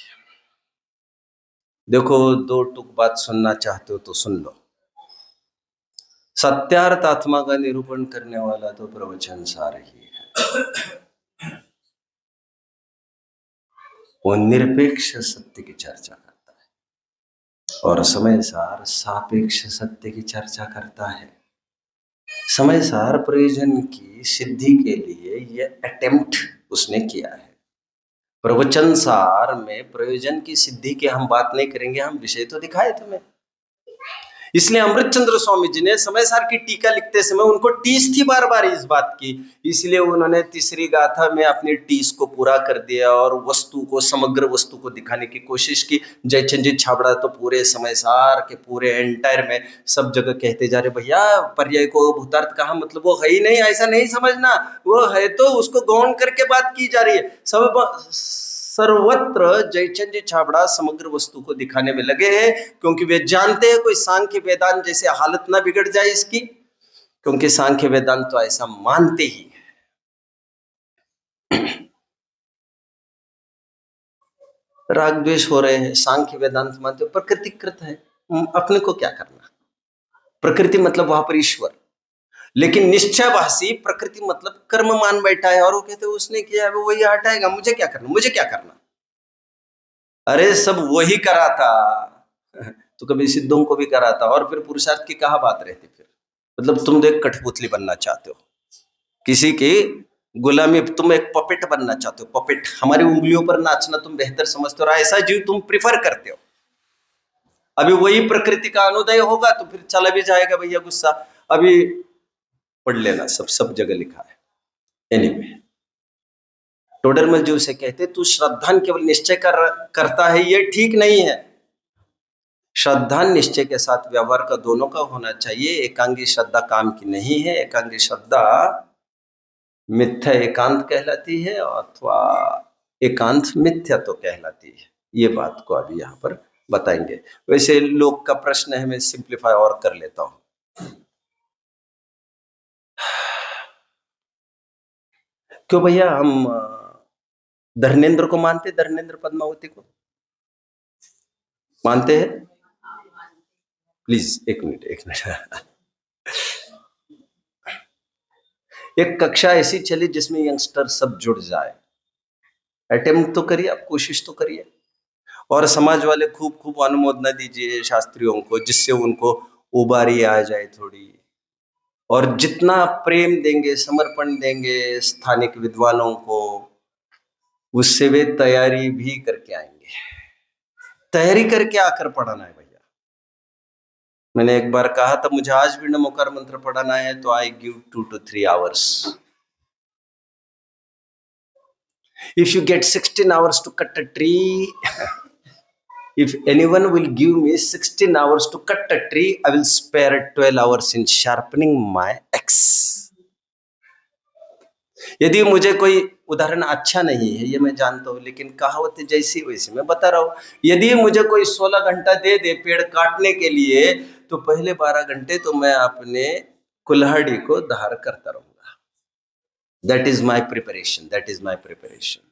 देखो दो टुक बात सुनना चाहते हो तो सुन लो। सत्यार्थ आत्मा का निरूपण करने वाला तो प्रवचन सार ही है। वो निरपेक्ष सत्य की चर्चा करता है और समय सार सापेक्ष सत्य की चर्चा करता है। समय सार प्रयोजन की सिद्धि के लिए यह अटेम्प्ट उसने किया है। प्रवचन सार में प्रयोजन की सिद्धि की हम बात नहीं करेंगे, हम विषय तो दिखाए तुम्हें। इसलिए अमृतचंद्र स्वामी जी ने समय सार की टीका लिखते समय उनको टीस थी बार बार इस बात की, इसलिए उन्होंने तीसरी गाथा में अपनी टीस को पूरा कर दिया और वस्तु को, समग्र वस्तु को दिखाने की कोशिश की। जयचंद जी छाबड़ा तो पूरे समय सार के पूरे एंटायर में सब जगह कहते जा रहे भैया पर्याय को भूतार्थ कहा, मतलब वो है ही नहीं, ऐसा नहीं समझना, वो है तो उसको गौण करके बात की जा रही है। सब सर्वत्र जयचंद जी छाबड़ा समग्र वस्तु को दिखाने में लगे हैं, क्योंकि वे जानते हैं कोई सांख्य वेदांत जैसे हालत ना बिगड़ जाए इसकी, क्योंकि सांख्य वेदांत तो ऐसा मानते ही है। राग द्वेष हो रहे हैं, सांख्य वेदांत मानते प्रकृतिकृत है, अपने को क्या करना। प्रकृति मतलब वहां पर ईश्वर, लेकिन निश्चयभाषी प्रकृति मतलब कर्म मान बैठा है और वो कहते हैं उसने किया है वही हटाएगा, मुझे क्या करना, मुझे क्या करना। अरे सब वही करा था तो कभी सिद्धों को भी करा था, और फिर पुरुषार्थ की कहा बात रहती फिर। मतलब तुम तो एक कठपुतली बनना चाहते हो, किसी की गुलामी, तुम एक पपेट बनना चाहते हो। पपेट, हमारी उंगलियों पर नाचना तुम बेहतर समझते हो और ऐसा जीव तुम प्रिफर करते हो। अभी वही प्रकृति का अनुदय होगा तो फिर चला भी जाएगा भैया गुस्सा। अभी पढ़ लेना, सब जगह लिखा है। एनीवे, टोडरमल जी उसे कहते तू श्रद्धान केवल निश्चय करता है, ये ठीक नहीं है। श्रद्धान निश्चय के साथ व्यवहार का दोनों का होना चाहिए। एकांगी श्रद्धा काम की नहीं है। एकांगी श्रद्धा मिथ्या एकांत कहलाती है, अथवा एकांत मिथ्या तो कहलाती है। ये बात को अभी यहाँ पर बताएंगे। वैसे लोग का प्रश्न है, मैं सिंप्लीफाई और कर लेता हूं। क्यों भैया हम धर्मेंद्र को मानते, धर्मेंद्र पद्मावती को मानते हैं? प्लीज एक मिनट एक कक्षा ऐसी चली जिसमें यंगस्टर सब जुड़ जाए। अटेम्प्ट तो करिए, आप कोशिश तो करिए, और समाज वाले खूब खूब अनुमोदना दीजिए शास्त्रियों को, जिससे उनको उबारी आ जाए थोड़ी। और जितना प्रेम देंगे, समर्पण देंगे स्थानिक विद्वानों को, उससे वे तैयारी भी करके आएंगे। तैयारी करके आकर पढ़ाना है भैया। मैंने एक बार कहा था, मुझे आज भी नमोकार मंत्र पढ़ाना है तो I give 2 to 3 hours. If you get 16 hours to cut a tree, if anyone will give me 16 hours to cut a tree, I will spare 12 hours in sharpening my axe. यदि मुझे कोई उदाहरण अच्छा नहीं है, ये मैं जानता हूं, लेकिन कहावत जैसी वैसी मैं बता रहा हूं। यदि मुझे कोई 16 घंटा दे दे पेड़ काटने के लिए, तो पहले 12 घंटे तो मैं अपने कुल्हाड़ी को धार करता रहूंगा। That is my preparation. That is my preparation.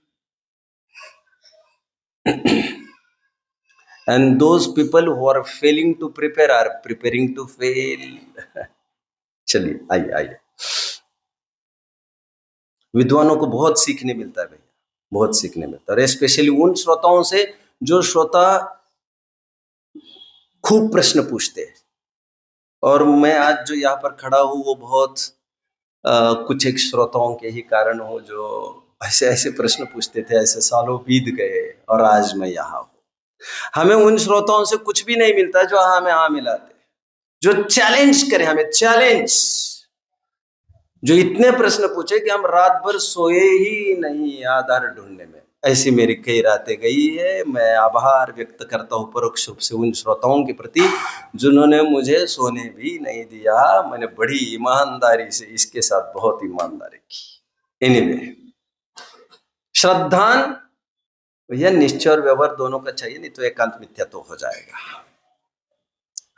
And those people who are failing to prepare are preparing to fail. चलिए आइए आइए, विद्वानों को बहुत सीखने मिलता है भैया, बहुत सीखने मिलता है, और स्पेशली उन श्रोताओं से जो श्रोता खूब प्रश्न पूछते हैं। और मैं आज जो यहाँ पर खड़ा हूँ वो बहुत कुछ एक श्रोताओं के ही कारण हो, जो ऐसे ऐसे प्रश्न पूछते थे, ऐसे सालों बीत गए और आज मैं यहाँ हूँ। हमें उन श्रोताओं से कुछ भी नहीं मिलता जो हमें हाँ मिलाते, जो चैलेंज करे, हमें चैलेंज, जो इतने प्रश्न पूछे कि हम रात भर सोए ही नहीं आधार ढूंढने में। ऐसी मेरी कई रातें गई है। मैं आभार व्यक्त करता हूँ परोक्ष रूप से उन श्रोताओं के प्रति जिन्होंने मुझे सोने भी नहीं दिया। मैंने बड़ी ईमानदारी से इसके साथ बहुत ईमानदारी की। एनीवे, श्रद्धान भैया निश्चय और व्यवहार दोनों का चाहिए, नहीं तो एकांत मिथ्या तो हो जाएगा।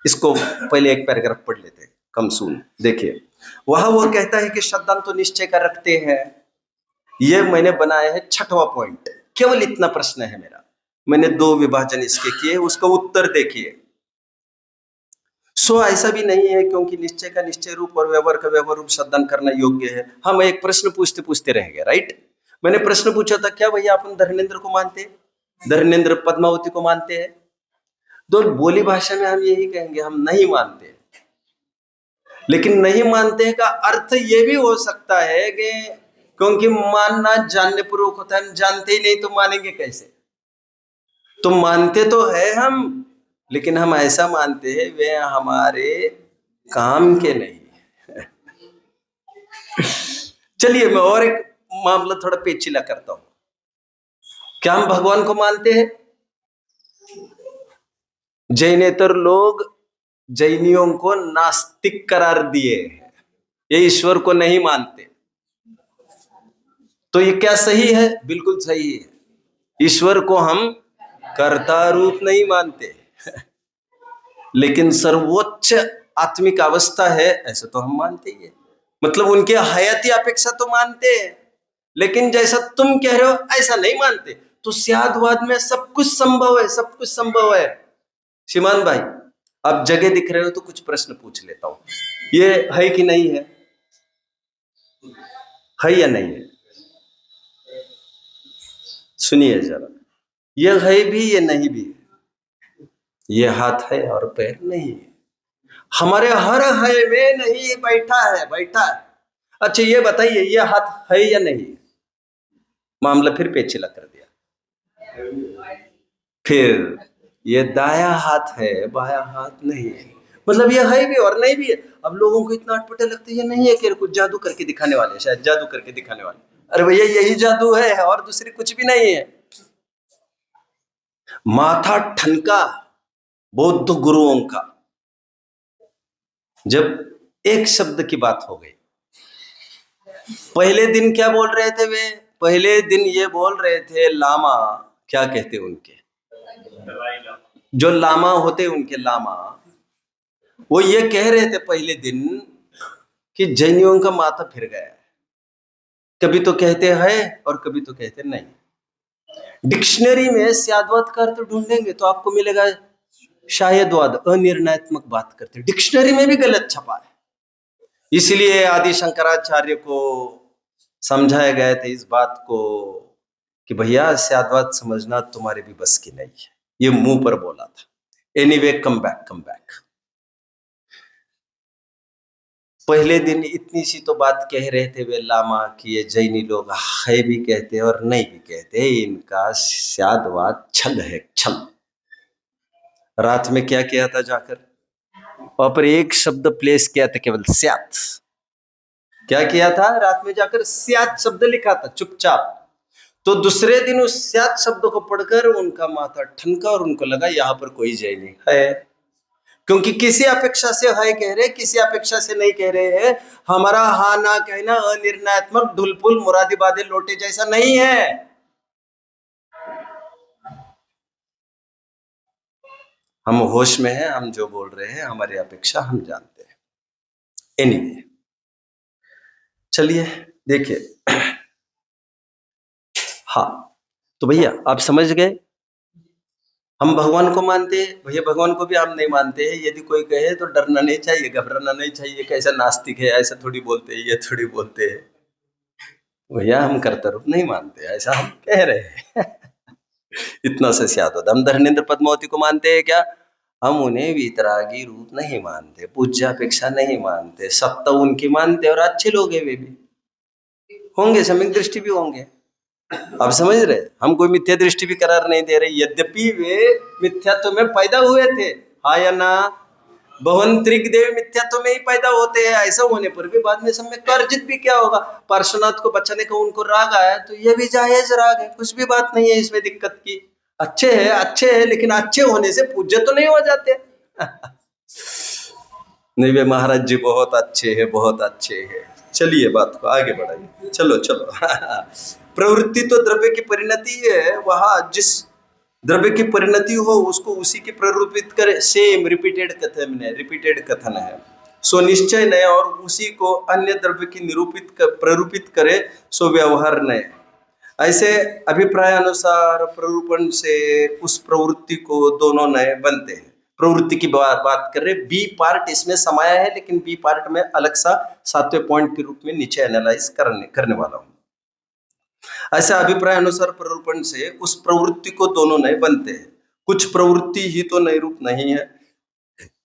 इसको पहले एक पैराग्राफ पढ़ लेते हैं, कम सुन। देखिए, वह वो कहता है कि श्रद्धान तो निश्चय का रखते हैं। ये मैंने बनाया है 6वां पॉइंट। केवल इतना प्रश्न है मेरा, मैंने 2 विभाजन इसके किए, उसका उत्तर देखिए। सो ऐसा भी नहीं है क्योंकि निश्चय का निश्चय रूप और व्यवहार का व्यवहार रूप श्रद्धान करना योग्य है। हम एक प्रश्न पूछते पूछते रह गए, राइट। मैंने प्रश्न पूछा था, क्या भैया अपन धर्मेंद्र को मानते हैं, धर्मेंद्र पद्मावती को मानते हैं? तो बोली भाषा में हम यही कहेंगे, हम नहीं मानते। लेकिन नहीं मानते का अर्थ ये भी हो सकता है कि क्योंकि मानना जानने पूर्वक होता है, हम जानते ही नहीं तो मानेंगे कैसे? तो मानते तो है हम, लेकिन हम ऐसा मानते हैं वे हमारे काम के नहीं। चलिए मैं और एक मामला थोड़ा पेचीदा करता हूं। क्या हम भगवान को मानते हैं? जैनेतर लोग जैनियों को नास्तिक करार दिए, ये ईश्वर को नहीं मानते। तो ये क्या सही है? बिल्कुल सही है। ईश्वर को हम कर्ता रूप नहीं मानते, लेकिन सर्वोच्च आत्मिक अवस्था है ऐसा तो हम मानते ही है। मतलब उनके हयाती अपेक्षा तो मानते हैं, लेकिन जैसा तुम कह रहे हो ऐसा नहीं मानते। तो स्यादवाद में सब कुछ संभव है, सब कुछ संभव है। श्रीमान भाई, अब जगह दिख रहे हो तो कुछ प्रश्न पूछ लेता हूं, ये है कि नहीं है? है या नहीं है? सुनिए जरा, ये है भी ये नहीं भी है। ये हाथ है और पैर नहीं है। हमारे हर है में नहीं बैठा है, बैठा है। अच्छा ये बताइए, ये हाथ है या नहीं? मामला फिर पेचीदा कर दिया। फिर ये दाया हाथ है, बाया हाथ नहीं है। मतलब ये है भी और नहीं भी है। अब लोगों को इतना अटपटे लगते ये नहीं है कि कुछ जादू करके दिखाने वाले, शायद जादू करके दिखाने वाले। अरे भैया यही जादू है और दूसरी कुछ भी नहीं है। माथा ठनका बौद्ध गुरुओं का, जब एक शब्द की बात हो गई। पहले दिन क्या बोल रहे थे वे पहले दिन ये बोल रहे थे लामा, क्या कहते उनके, दलाई लामा। जो लामा होते उनके लामा, वो ये कह रहे थे पहले दिन कि जैनियों का माथा फिर गया है। कभी तो कहते हैं और कभी तो कहते नहीं। डिक्शनरी में स्याद्वाद का अर्थ ढूंढेंगे तो आपको मिलेगा शायदवाद, अनिर्णयात्मक बात करते। डिक्शनरी में भी गलत छपा है। इसलिए आदि शंकराचार्य को समझाया गया था इस बात को कि भैया स्याद्वाद समझना तुम्हारे भी बस की नहीं है। ये मुंह पर बोला था। Anyway, come back. पहले दिन इतनी सी तो बात कह रहे थे वे लामा कि ये जैनी लोग है भी कहते और नहीं भी कहते, इनका स्याद्वाद छल है, छल। रात में क्या किया था जाकर, और पर एक शब्द प्लेस किया था, केवल स्यात। क्या किया था, रात में जाकर स्यात शब्द लिखा था चुपचाप। तो दूसरे दिन उस स्यात शब्द को पढ़कर उनका माथा ठनका और उनको लगा यहां पर कोई जैनी है। क्योंकि किसी अपेक्षा से है कह रहे, किसी अपेक्षा से नहीं कह रहे हैं। हमारा हा ना कहना अनिर्णयात्मक ढुलपुल मुरादिबादे लोटे जैसा नहीं है। हम होश में हैं, हम जो बोल रहे हैं हमारी अपेक्षा हम जानते हैं। एनीवे, चलिए देखिए। हाँ, तो भैया आप समझ गए, हम भगवान को मानते हैं, भैया भगवान को भी हम नहीं मानते हैं। यदि कोई कहे तो डरना नहीं चाहिए, घबराना नहीं चाहिए, कैसा नास्तिक है, ऐसा थोड़ी बोलते हैं, ये थोड़ी बोलते हैं। भैया हम कर्ता रूप नहीं मानते, ऐसा हम कह रहे हैं। इतना से याद होता। हम धर्मेंद्र पद्मावती को मानते हैं क्या, हम उन्हें वीतरागी रूप नहीं मानते, पूज्यापेक्षा नहीं मानते, सत्ता उनकी मानते और अच्छे लोग हैं, वे भी होंगे, सम्यक दृष्टि भी होंगे। आप समझ रहे, हम कोई मिथ्या दृष्टि भी करार नहीं दे रहे, यद्यपि वे मिथ्यात्व में पैदा हुए थे, हाँ या ना, बहुंतरिक देव मिथ्यात्व में ही पैदा होते हैं। ऐसा होने पर भी बाद में सम्यक अर्जित भी क्या होगा, पार्श्वनाथ को बचाने का उनको राग आया तो ये भी जायज राग है, कुछ भी बात नहीं है इसमें दिक्कत की। अच्छे है, लेकिन अच्छे होने से पूज्य तो नहीं हो जाते। नहीं वे महाराज जी बहुत अच्छे हैं, बहुत अच्छे हैं। चलिए बात को आगे बढ़ाइए, चलो। प्रवृत्ति तो द्रव्य की परिणति है, वहां जिस द्रव्य की परिणति हो उसको उसी की प्ररूपित करे। सेम रिपीटेड कथन है। सो निश्चय नय और उसी को अन्य द्रव्य की प्ररूपित करे, सो व्यवहार नय। ऐसे अभिप्राय अनुसार प्ररूपण से उस प्रवृत्ति को दोनों नए बनते हैं। प्रवृत्ति की बात कर रहे, बी पार्ट इसमें समाया है, लेकिन बी पार्ट में अलग सा 7वें पॉइंट के रूप में नीचे एनालाइज करने वाला हूं। ऐसा अभिप्राय अनुसार प्ररूपण से उस प्रवृत्ति को दोनों नए बनते हैं। कुछ प्रवृत्ति ही तो नए रूप नहीं है,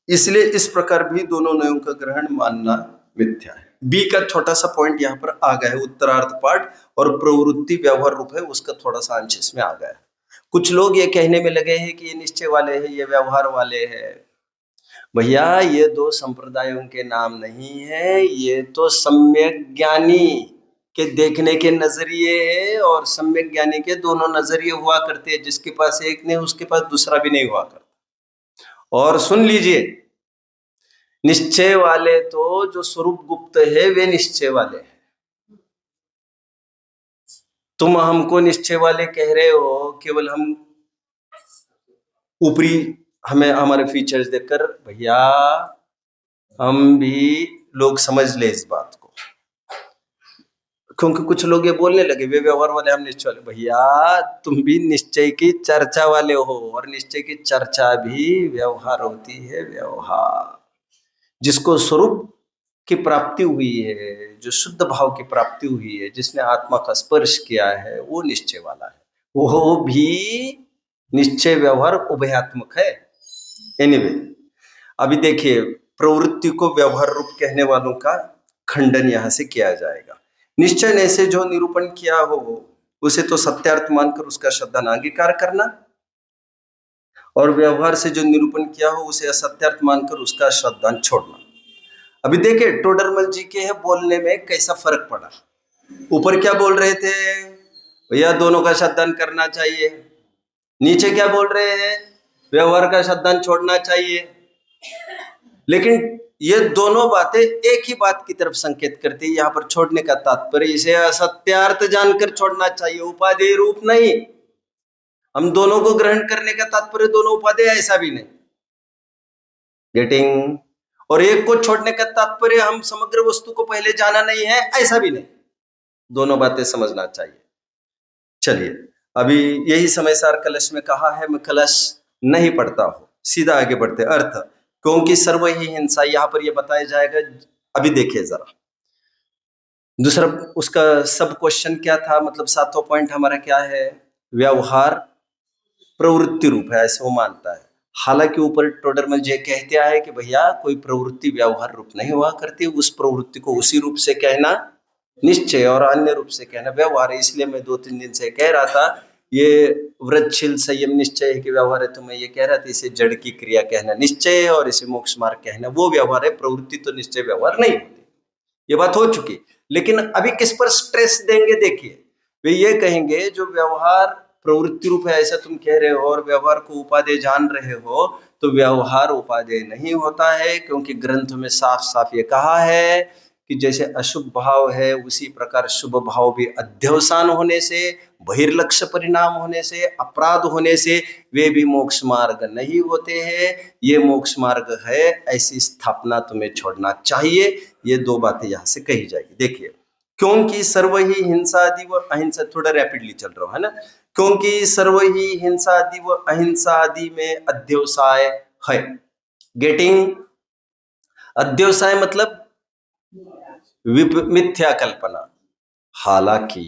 इसलिए इस प्रकार भी दोनों नयों का ग्रहण मानना मिथ्या है। बी का छोटा सा पॉइंट यहाँ पर आ गया है, उत्तरार्ध पार्ट, और प्रवृत्ति व्यवहार रूप है, उसका थोड़ा सा अंश इसमें आ गया है। कुछ लोग ये कहने में लगे हैं कि ये निश्चय वाले हैं, ये व्यवहार वाले हैं। भैया ये दो संप्रदायों के नाम नहीं है, ये तो सम्यक ज्ञानी के देखने के नजरिए है, और सम्यक ज्ञानी के दोनों नजरिए हुआ करते हैं। जिसके पास एक नहीं उसके पास दूसरा भी नहीं हुआ करता। और सुन लीजिए, निश्चय वाले तो जो स्वरूप गुप्त है वे निश्चय वाले हैं। तुम हमको निश्चय वाले कह रहे हो, केवल हम ऊपरी हमें हमारे फीचर्स देखकर। भैया हम भी लोग समझ ले इस बात को, क्योंकि कुछ लोग ये बोलने लगे वे व्यवहार वाले, हम निश्चय वाले। भैया तुम भी निश्चय की चर्चा वाले हो, और निश्चय की चर्चा भी व्यवहार होती है। व्यवहार जिसको स्वरूप की प्राप्ति हुई है, जो शुद्ध भाव की प्राप्ति हुई है, जिसने आत्मा का स्पर्श किया है, वो निश्चय वाला है। वो भी निश्चय व्यवहार उभयात्मक है। एनीवे, अभी देखिए, प्रवृत्ति को व्यवहार रूप कहने वालों का खंडन यहां से किया जाएगा। निश्चय ने से जो निरूपण किया हो उसे तो सत्यार्थ मानकर उसका श्रद्धान अंगीकार करना, और व्यवहार से जो निरूपण किया हो उसे असत्यार्थ मानकर उसका श्रद्धान छोड़ना। अभी देखिए टोडरमल जी के बोलने में कैसा फर्क पड़ा। ऊपर क्या बोल रहे थे, भैया दोनों का श्रद्धान करना चाहिए। नीचे क्या बोल रहे हैं, व्यवहार का श्रद्धान छोड़ना चाहिए। लेकिन ये दोनों बातें एक ही बात की तरफ संकेत करती है। यहाँ पर छोड़ने का तात्पर्य इसे असत्यार्थ जानकर छोड़ना चाहिए, उपादेय रूप नहीं। हम दोनों को ग्रहण करने का तात्पर्य दोनों उपादेय, ऐसा भी नहीं। गेटिंग? और एक को छोड़ने का तात्पर्य हम समग्र वस्तु को पहले जाना नहीं है, ऐसा भी नहीं। दोनों बातें समझना चाहिए। चलिए, अभी यही समय सार कलश में कहा है, मैं कलश नहीं पढ़ता हूं, सीधा आगे बढ़ते। अर्थ, क्योंकि सर्व ही हिंसा, यहां पर यह बताया जाएगा। अभी देखिए जरा दूसरा उसका सब क्वेश्चन क्या था, मतलब 7वां पॉइंट हमारा क्या है, व्यवहार प्रवृत्ति रूप है, ऐसे वो मानता है। हालांकि ऊपर टोडरमल जी कहते हैं कि भैया कोई प्रवृत्ति व्यवहार रूप नहीं हुआ करती, उस प्रवृत्ति को उसी रूप से कहना निश्चय और अन्य रूप से कहना व्यवहार है। इसलिए मैं 2-3 दिन से कह रहा था ये व्रतशील संयम निश्चय है कि व्यवहार है, तो मैं ये कह रहा था इसे जड़ की क्रिया कहना निश्चय है और इसे मोक्ष मार्ग कहना वो व्यवहार है। प्रवृत्ति तो निश्चय व्यवहार नहीं होती, ये बात हो चुकी। लेकिन अभी किस पर स्ट्रेस देंगे, देखिए वे ये कहेंगे जो व्यवहार प्रवृत्ति रूप है ऐसा तुम कह रहे हो और व्यवहार को उपादेय जान रहे हो, तो व्यवहार उपादेय नहीं होता है, क्योंकि ग्रंथ में साफ साफ ये कहा है कि जैसे अशुभ भाव है उसी प्रकार शुभ भाव भी अध्यवसान होने से, बहिर्लक्ष्य परिणाम होने से, अपराध होने से वे भी मोक्ष मार्ग नहीं होते हैं। ये मोक्ष मार्ग है, ऐसी स्थापना तुम्हें छोड़ना चाहिए। ये दो बातें यहाँ से कही जाएगी। देखिए, क्योंकि सर्व ही हिंसादि व अहिंसा, थोड़ा रैपिडली चल रहा हूं है ना, क्योंकि सर्व ही हिंसादि व अहिंसादि में अध्यवसाय है। गेटिंग? अध्यवसाय मतलब मिथ्या कल्पना। हालांकि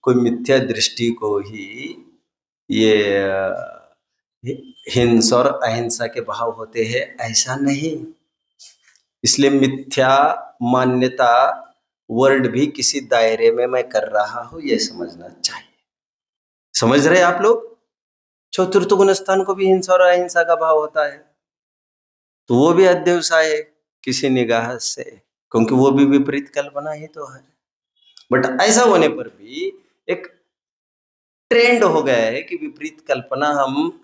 कोई मिथ्या दृष्टि को ही ये हिंसा और अहिंसा के भाव होते हैं, ऐसा नहीं। इसलिए मिथ्या मान्यता वर्ड भी किसी दायरे में मैं कर रहा हूं, यह समझना चाहिए। समझ रहे आप लोग? चतुर्थ गुण स्थान को भी हिंसा और अहिंसा का भाव होता है, तो वो भी अध्यवसाय है किसी निगाह से, क्योंकि वो भी विपरीत कल्पना ही तो है। बट ऐसा होने पर भी एक ट्रेंड हो गया है कि विपरीत कल्पना हम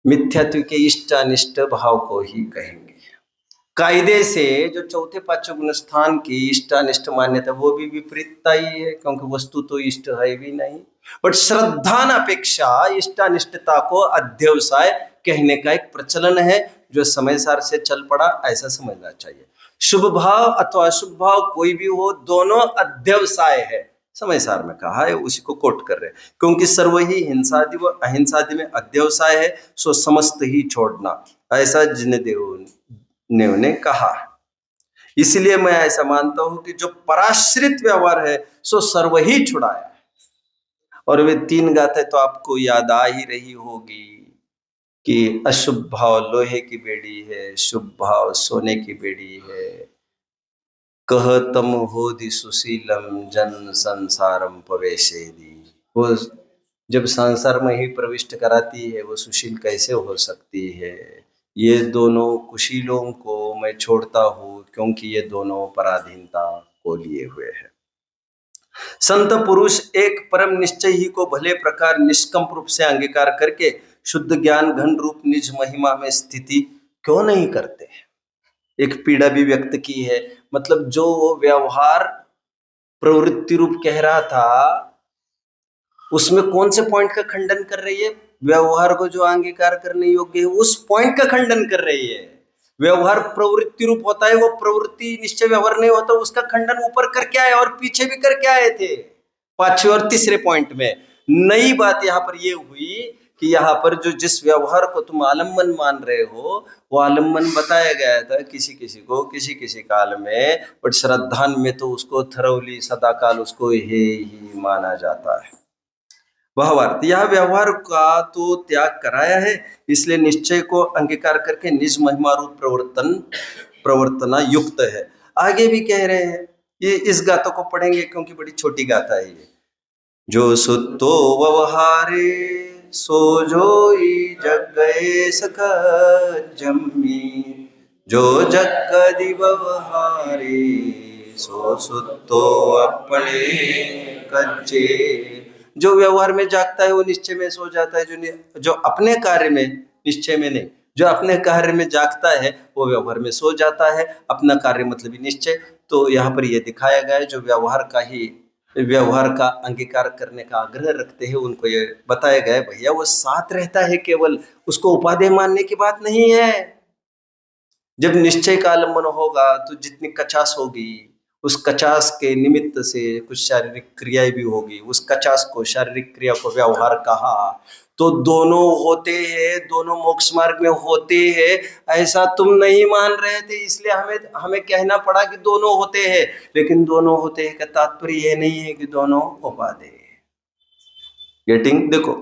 मिथ्यात्व के इष्ट अनिष्ट भाव को ही कहेंगे। कायदे से जो चौथे पांचवें गुण स्थान की इष्ट अनिष्ट मान्यता वो भी विपरीतता ही है, क्योंकि वस्तु तो इष्ट है भी नहीं। बट श्रद्धान अपेक्षा इष्ट अनिष्टता को अध्यवसाय कहने का एक प्रचलन है जो समय सार से चल पड़ा, ऐसा समझना चाहिए। शुभ भाव अथवा अशुभ भाव कोई भी हो, दोनों अध्यवसाय है, समय सार में कहा है, उसी को कोट कर रहे हैं। क्योंकि सर्व ही हिंसादि व अहिंसादि में अध्यवसाय है, सो समस्त ही छोड़ना, ऐसा जिनदेव ने कहा। इसलिए मैं ऐसा मानता हूं कि जो पराश्रित व्यवहार है सो सर्व ही छुड़ाया है। और वे 3 गाथें तो आपको याद आ ही रही होगी कि अशुभ भाव लोहे की बेड़ी है, शुभ भाव सोने की बेड़ी है। कहतम होदि सुशीलम जन संसारम पवेशेदि। वो जब संसार में ही प्रविष्ट कराती है, वो सुशील कैसे हो सकती है? ये दोनों कुशीलों को मैं छोड़ता हूं, क्योंकि ये दोनों पराधीनता को लिए हुए हैं। संत पुरुष एक परम निश्चय ही को भले प्रकार निष्कंप रूप से अंगीकार करके शुद्ध ज्ञान घन रूप निज महिमा में स्थिति क्यों नहीं करते? एक पीड़ा भी व्यक्त की है, मतलब जो व्यवहार प्रवृत्ति रूप कह रहा था उसमें कौन से पॉइंट का खंडन कर रही है? व्यवहार को जो अंगीकार करने योग्य है उस पॉइंट का खंडन कर रही है। व्यवहार प्रवृत्ति रूप होता है, वो प्रवृत्ति निश्चय व्यवहार नहीं होता, उसका खंडन ऊपर करके आए और पीछे भी करके आए थे 5वें और 3रे पॉइंट में। नई बात यहाँ पर ये हुई कि यहाँ पर जो जिस व्यवहार को तुम आलम्बन मान रहे हो वो आलम्बन बताया गया था किसी किसी को किसी किसी काल में, बट श्रद्धान में तो उसको थरोली सदाकाल उसको ही माना जाता है। भावार्थ, यह व्यवहार का तो त्याग कराया है, इसलिए निश्चय को अंगीकार करके निज महिमा रूप प्रवर्तना युक्त है। आगे भी कह रहे हैं, ये इस गाथा को पढ़ेंगे क्योंकि बड़ी छोटी गाथा है ये। जो सुतो व्यवहारे सो जोई जग गए सका जम्मी, जो जग कदि व्यवहारे सो सुतो अपने कच्चे। जो व्यवहार में जागता है वो निश्चय में सो जाता है, जो अपने कार्य में निश्चय में नहीं, जो अपने कार्य में जागता है वो व्यवहार में सो जाता है, अपना कार्य मतलब निश्चय। तो यहाँ पर ये दिखाया गया है जो व्यवहार का अंगीकार करने का आग्रह रखते हैं उनको ये बताया गया है भैया वो साथ रहता है, केवल उसको उपादेय मानने की बात नहीं है। जब निश्चय का आलम्बन होगा तो जितनी कचास होगी उस कचास के निमित्त से कुछ शारीरिक क्रियाएं भी होगी, उस कचास को शारीरिक क्रिया को व्यवहार कहा। तो दोनों होते हैं, दोनों मोक्ष मार्ग में होते हैं, ऐसा तुम नहीं मान रहे थे इसलिए हमें कहना पड़ा कि दोनों होते हैं। लेकिन दोनों होते हैं का तात्पर्य यह नहीं है कि दोनों उपादेय। गेटिंग? देखो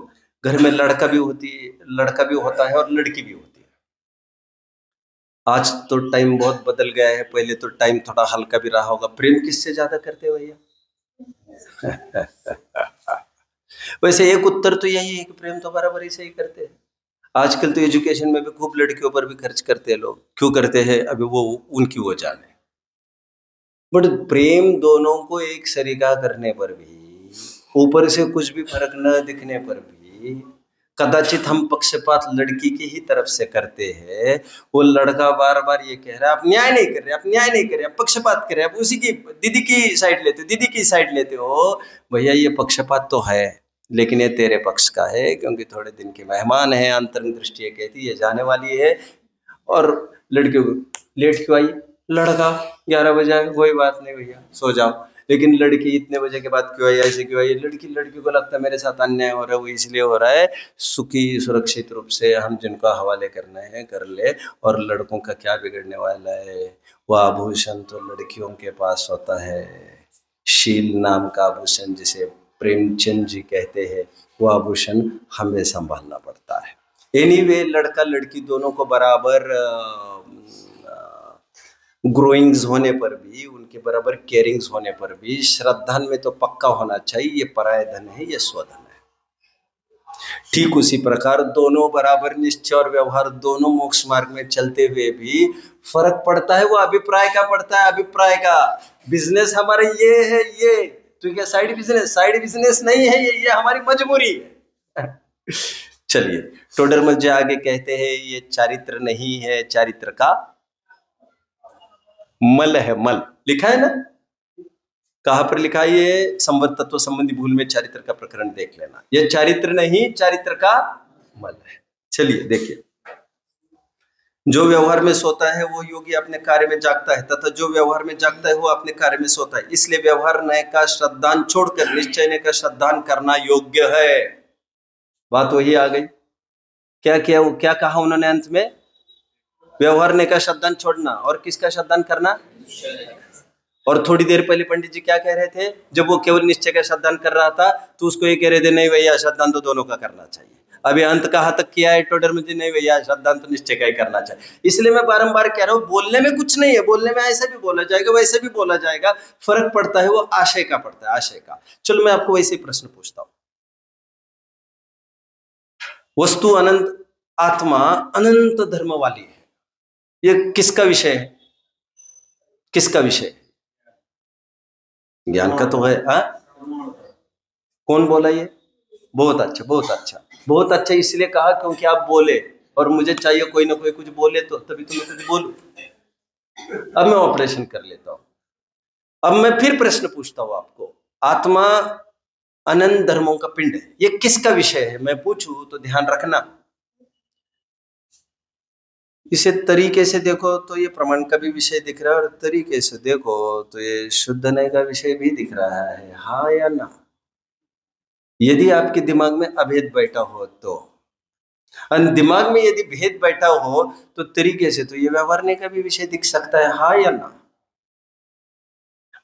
घर में लड़का भी होता है और लड़की भी होती है। आज तो टाइम बहुत बदल गया है, पहले तो टाइम थोड़ा हल्का भी रहा होगा। प्रेम किससे ज्यादा करते हो भैया? वैसे एक उत्तर तो यही है कि प्रेम तो बराबरी से ही करते हैं। आजकल तो एजुकेशन में भी खूब लड़कियों पर भी खर्च करते हैं लोग, क्यों करते हैं अभी वो उनकी वो जाने। बट प्रेम दोनों को एक सरीका करने पर भी, ऊपर से कुछ भी फर्क न दिखने पर भी, कदाचित हम पक्षपात लड़की की ही तरफ से करते हैं। वो लड़का बार बार ये कह रहा है आप न्याय नहीं कर रहे, आप पक्षपात कर रहे, आप उसी की दीदी की साइड लेते हो। भैया ये पक्षपात तो है, लेकिन ये तेरे पक्ष का है, क्योंकि थोड़े दिन के मेहमान है, अंतरंग दृष्टि ये कहती है ये जाने वाली है। और लड़की लेट क्यों आई? लड़का 11 बजे आए, कोई बात नहीं भैया सो जाओ। लेकिन लड़की इतने बजे के बाद क्यों आई, ऐसे क्यों आई? लड़की को लगता है मेरे साथ अन्याय हो रहा है, वो इसलिए हो रहा है। सुखी सुरक्षित रूप से हम जिनको हवाले करना है कर ले, और लड़कों का क्या बिगड़ने वाला है? वह आभूषण तो लड़कियों के पास होता है, शील नाम का आभूषण जिसे प्रेमचंद जी कहते हैं, वो आभूषण हमें संभालना पड़ता है। एनीवे लड़का लड़की दोनों को बराबर ग्रोइंग्स होने पर भी, उनके बराबर केयरिंग्स होने पर भी श्रद्धान में तो पक्का होना चाहिए ये पराय धन है, ये स्वधन है। ठीक उसी प्रकार दोनों बराबर निश्चय और व्यवहार दोनों मोक्ष मार्ग में चलते हुए भी फर्क पड़ता है, वो अभिप्राय का पड़ता है। अभिप्राय का बिजनेस हमारा ये है, ये तो क्या साइड बिजनेस नहीं है, ये हमारी मजबूरी है। चलिए टोडरमल जी आगे कहते हैं ये चारित्र नहीं है, चारित्र का मल है। मल लिखा है ना, कहां पर लिखा है? ये संबद्ध तत्व संबंधी भूल में चारित्र का प्रकरण देख लेना। ये चारित्र नहीं, चारित्र का मल है। चलिए देखिए, जो व्यवहार में सोता है वो योगी अपने कार्य में जागता है, तथा जो व्यवहार में जागता है वो अपने कार्य में सोता है। इसलिए व्यवहार नय का श्रद्धान छोड़कर निश्चय नय का श्रद्धान करना योग्य है। बात वही आ गई। क्या कहा उन्होंने अंत में? व्यवहार नय का श्रद्धान छोड़ना और किसका श्रद्धान करना? और थोड़ी देर पहले पंडित जी क्या कह रहे थे? जब वो केवल निश्चय का श्रद्धान कर रहा था तो उसको ये कह रहे थे नहीं भैया श्रद्धान तो दोनों का करना चाहिए। अभी अंत कहाँ तक किया है टोडरमल जी? नहीं भैया श्रद्धान तो निश्चय का ही करना चाहिए। इसलिए मैं बारंबार कह रहा हूँ, बोलने में कुछ नहीं है, बोलने में ऐसे भी बोला जाएगा वैसे भी बोला जाएगा, फर्क पड़ता है वो आशय का पड़ता है, आशय का। चलो मैं आपको वैसे ही प्रश्न पूछता हूँ। वस्तु अनंत, आत्मा अनंत धर्म वाली है, ये किसका विषय है? किसका विषय? ज्ञान का तो है। कौन बोला ये? बहुत अच्छा, बहुत अच्छा, बहुत अच्छा। इसलिए कहा क्योंकि आप बोले और मुझे चाहिए कोई ना कोई कुछ बोले तो तभी तो मैं कुछ बोलूं। अब मैं ऑपरेशन कर लेता हूं। अब मैं फिर प्रश्न पूछता हूं आपको। आत्मा अनंत धर्मों का पिंड है, ये किसका विषय है? मैं पूछूं तो ध्यान रखना। इसे तरीके से देखो तो ये प्रमाण का भी विषय दिख रहा है, और तरीके से देखो तो ये शुद्ध नय का विषय भी दिख रहा है। हाँ या ना? यदि आपके दिमाग में अभेद बैठा हो तो, दिमाग में यदि भेद बैठा हो तो तरीके से तो ये व्यवहार का भी विषय दिख सकता है। हाँ या ना?